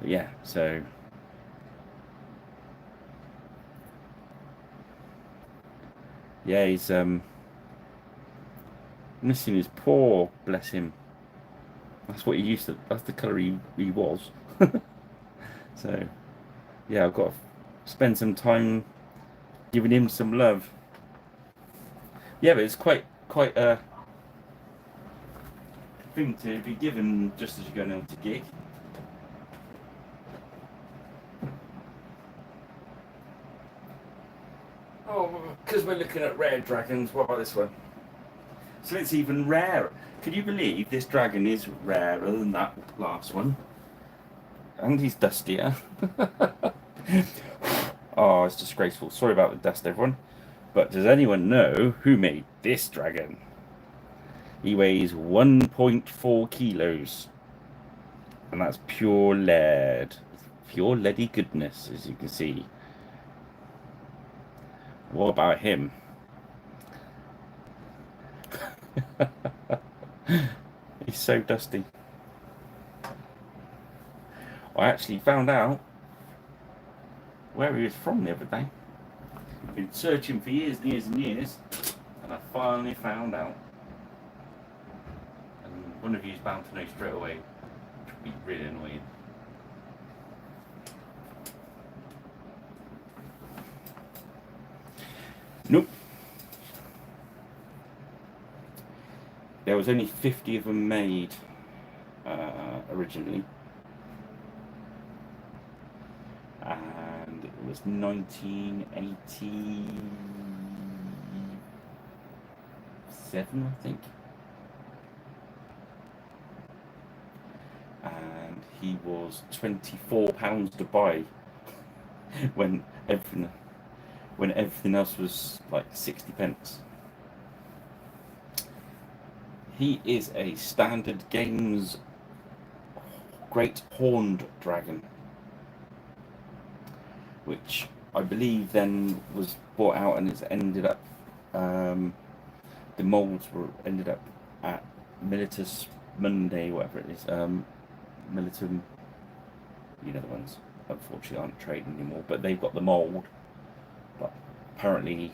A: But yeah, so yeah, he's missing his paw, bless him. That's what he used to, that's the colour he was. So yeah, I've got to spend some time giving him some love. Yeah, but it's quite a thing to be given just as you're going on to gig. Oh, because we're looking at rare dragons, what about this one? So it's even rarer. Can you believe this dragon is rarer than that last one? And he's dustier. Oh, it's disgraceful. Sorry about the dust, everyone. But does anyone know who made this dragon? He weighs 1.4 kilos. And that's pure lead. Pure leady goodness, as you can see. What about him? He's so dusty. I actually found out where he was from the other day. I've been searching for years and years and years, and I finally found out. And one of you is bound to know straight away, which would be really annoying. Nope. There was only 50 of them made originally. And it was 1987, I think. And he was £24 to buy when everything else was like 60p. He is a standard games great horned dragon, which I believe then was bought out and it's ended up, the molds ended up at Militus Monday, whatever it is, Militum, you know the ones, unfortunately aren't trading anymore, but they've got the mold, but apparently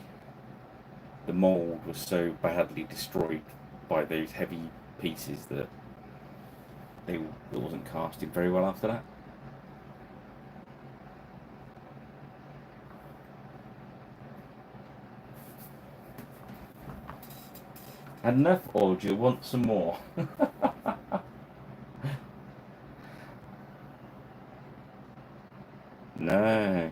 A: the mold was so badly destroyed by those heavy pieces that it wasn't casting very well after that. Had enough, or do you want some more? No.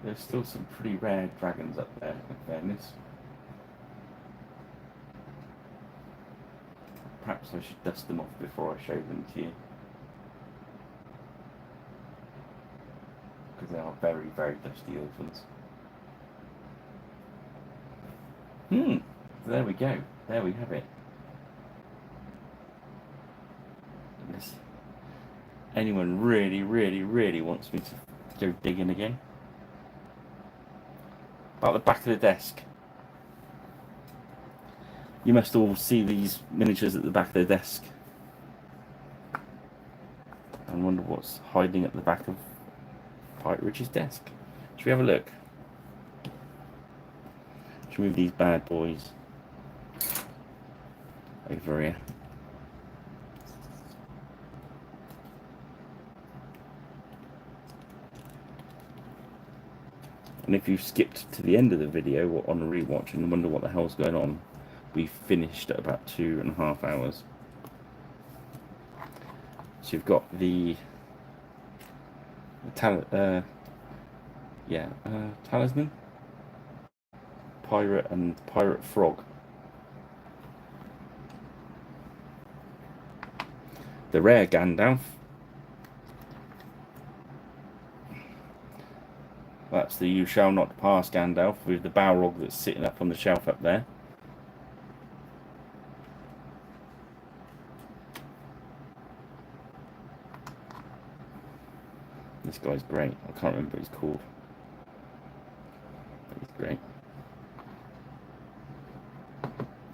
A: There's still some pretty rare dragons up there, in fairness. Perhaps I should dust them off before I show them to you. Because they are very, very dusty elephants. So there we go. There we have it. Unless anyone really, really, really wants me to go digging again. About the back of the desk. You must all see these miniatures at the back of the desk and wonder what's hiding at the back of Pirate Rich's desk. Should we have a look? Should we move these bad boys over here? And if you skipped to the end of the video or on a rewatch and wonder what the hell's going on, we finished at about 2.5 hours. So you've got the talisman, pirate and pirate frog. The rare Gandalf. That's the You Shall Not Pass Gandalf with the Balrog that's sitting up on the shelf up there. This guy's great. I can't remember what he's called. But he's great.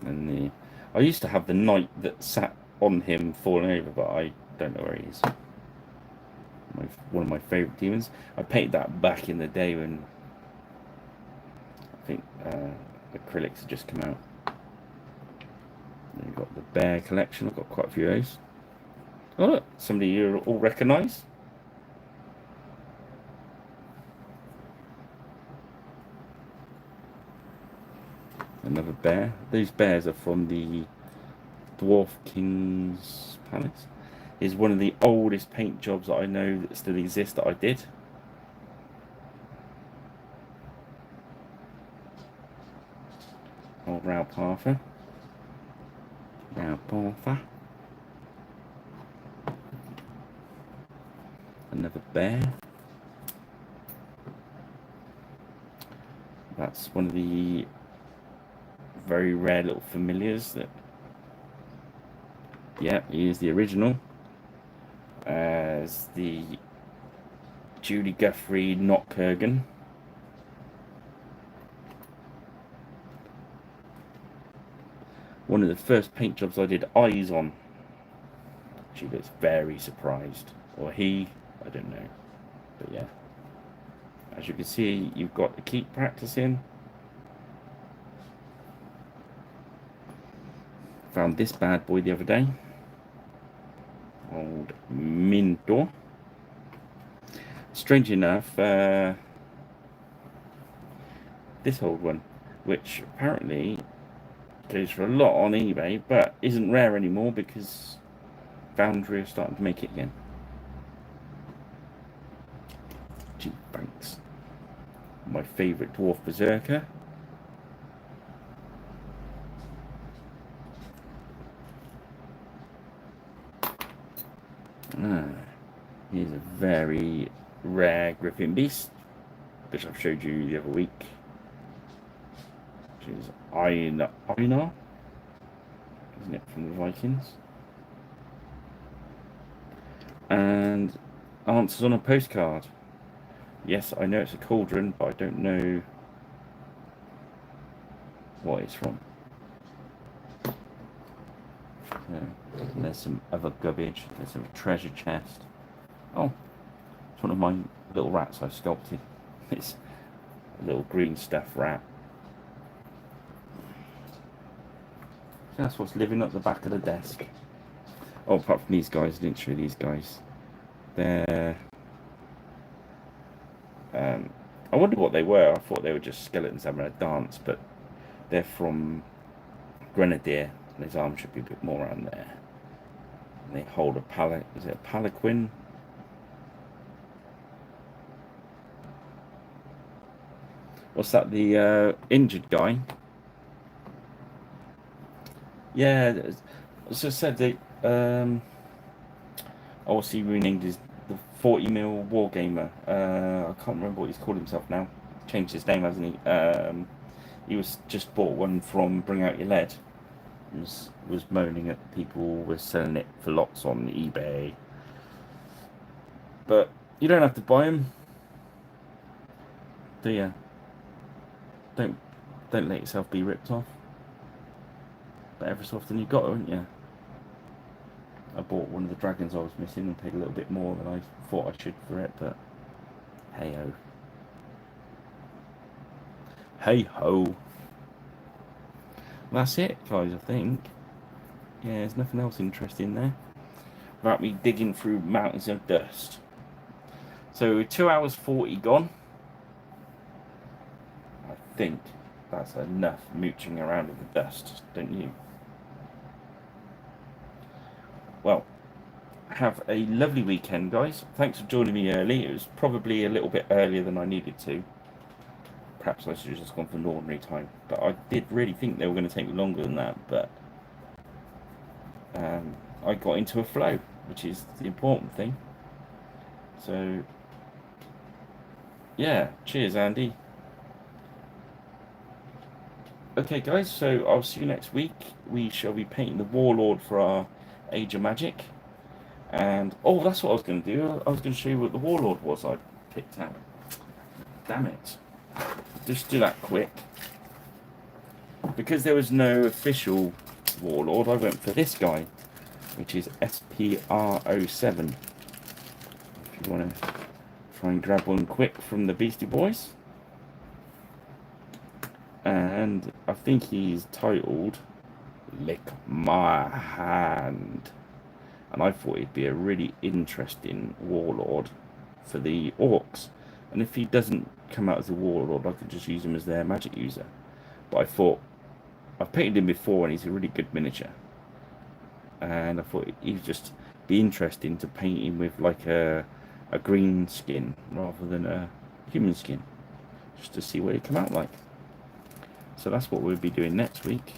A: And I used to have the knight that sat on him falling over, but I don't know where he is. One of my favourite demons. I painted that back in the day when I think acrylics had just come out. Then you've got the bear collection. I've got quite a few of those. Oh look, somebody you all recognise. Another bear. These bears are from the Dwarf King's Palace. Is one of the oldest paint jobs that I know that still exist that I did. Old Ralph Arthur. Another bear. That's one of the very rare little familiars that, yeah, he is the original. As the Judy Guthrie Not Kurgan. One of the first paint jobs I did eyes on. She looks very surprised. Or he, I don't know. But yeah. As you can see, you've got to keep practicing. Found this bad boy the other day. Old Mintor. Strange enough, this old one, which apparently goes for a lot on eBay, but isn't rare anymore because Foundry are starting to make it again. Gee, thanks. My favourite dwarf berserker. Here's a very rare Gripping Beast, which I've showed you the other week. Which is Einar, isn't it, from the Vikings? And answers on a postcard. Yes, I know it's a cauldron, but I don't know what it's from. There's some other garbage. There's a treasure chest. Oh, it's one of my little rats I sculpted. It's a little green stuff rat. So that's what's living up the back of the desk. Oh, apart from these guys, I didn't show these guys. They're... I wondered what they were. I thought they were just skeletons having a dance, but they're from Grenadier. And his arm should be a bit more around there. And they hold a is it a palanquin? What's that, the injured guy? Yeah, as I said, they obviously renamed his the 40mm Wargamer. I can't remember what he's called himself now. Changed his name, hasn't he? He was just bought one from Bring Out Your Lead. Was moaning at people were selling it for lots on eBay, but you don't have to buy them, do you? Don't let yourself be ripped off. But every so often you've got to, haven't you? I bought one of the dragons I was missing and paid a little bit more than I thought I should for it, but hey ho. Hey ho. That's it, guys, I think. Yeah, there's nothing else interesting there. Without me digging through mountains of dust. So 2 hours 40 gone. I think that's enough mooching around in the dust, don't you? Well, have a lovely weekend, guys. Thanks for joining me early. It was probably a little bit earlier than I needed to. Perhaps I should have just gone for an ordinary time. But I did really think they were going to take me longer than that. But I got into a flow, which is the important thing. So, yeah. Cheers, Andy. Okay, guys. So I'll see you next week. We shall be painting the Warlord for our Age of Magic. And, oh, that's what I was going to do. I was going to show you what the Warlord was I picked out. Damn it. Just do that quick. Because there was no official Warlord, I went for this guy, which is SPR07. If you want to try and grab one quick from the Beastie Boys. And I think he's titled Lick My Hand. And I thought he'd be a really interesting Warlord for the Orcs. And if he doesn't come out as a Warlord, I could just use him as their magic user. But I thought, I've painted him before and he's a really good miniature. And I thought he'd just be interesting to paint him with like a green skin rather than a human skin. Just to see what he'd come out like. So that's what we'll be doing next week.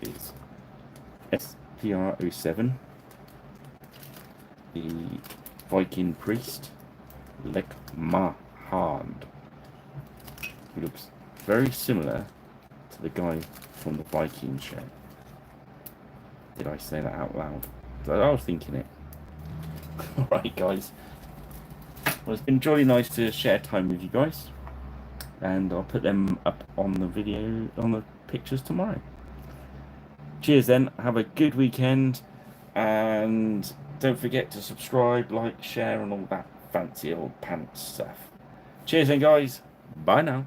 A: Is SPR07, the Viking priest, Lick My Hand. He looks very similar to the guy from the Viking show. Did I say that out loud? I was thinking it. Alright, guys. Well, it's been jolly nice to share time with you guys. And I'll put them up on the video, on the pictures tomorrow. Cheers then. Have a good weekend. And don't forget to subscribe, like, share, and all that fancy old pants stuff. Cheers then, guys. Bye now.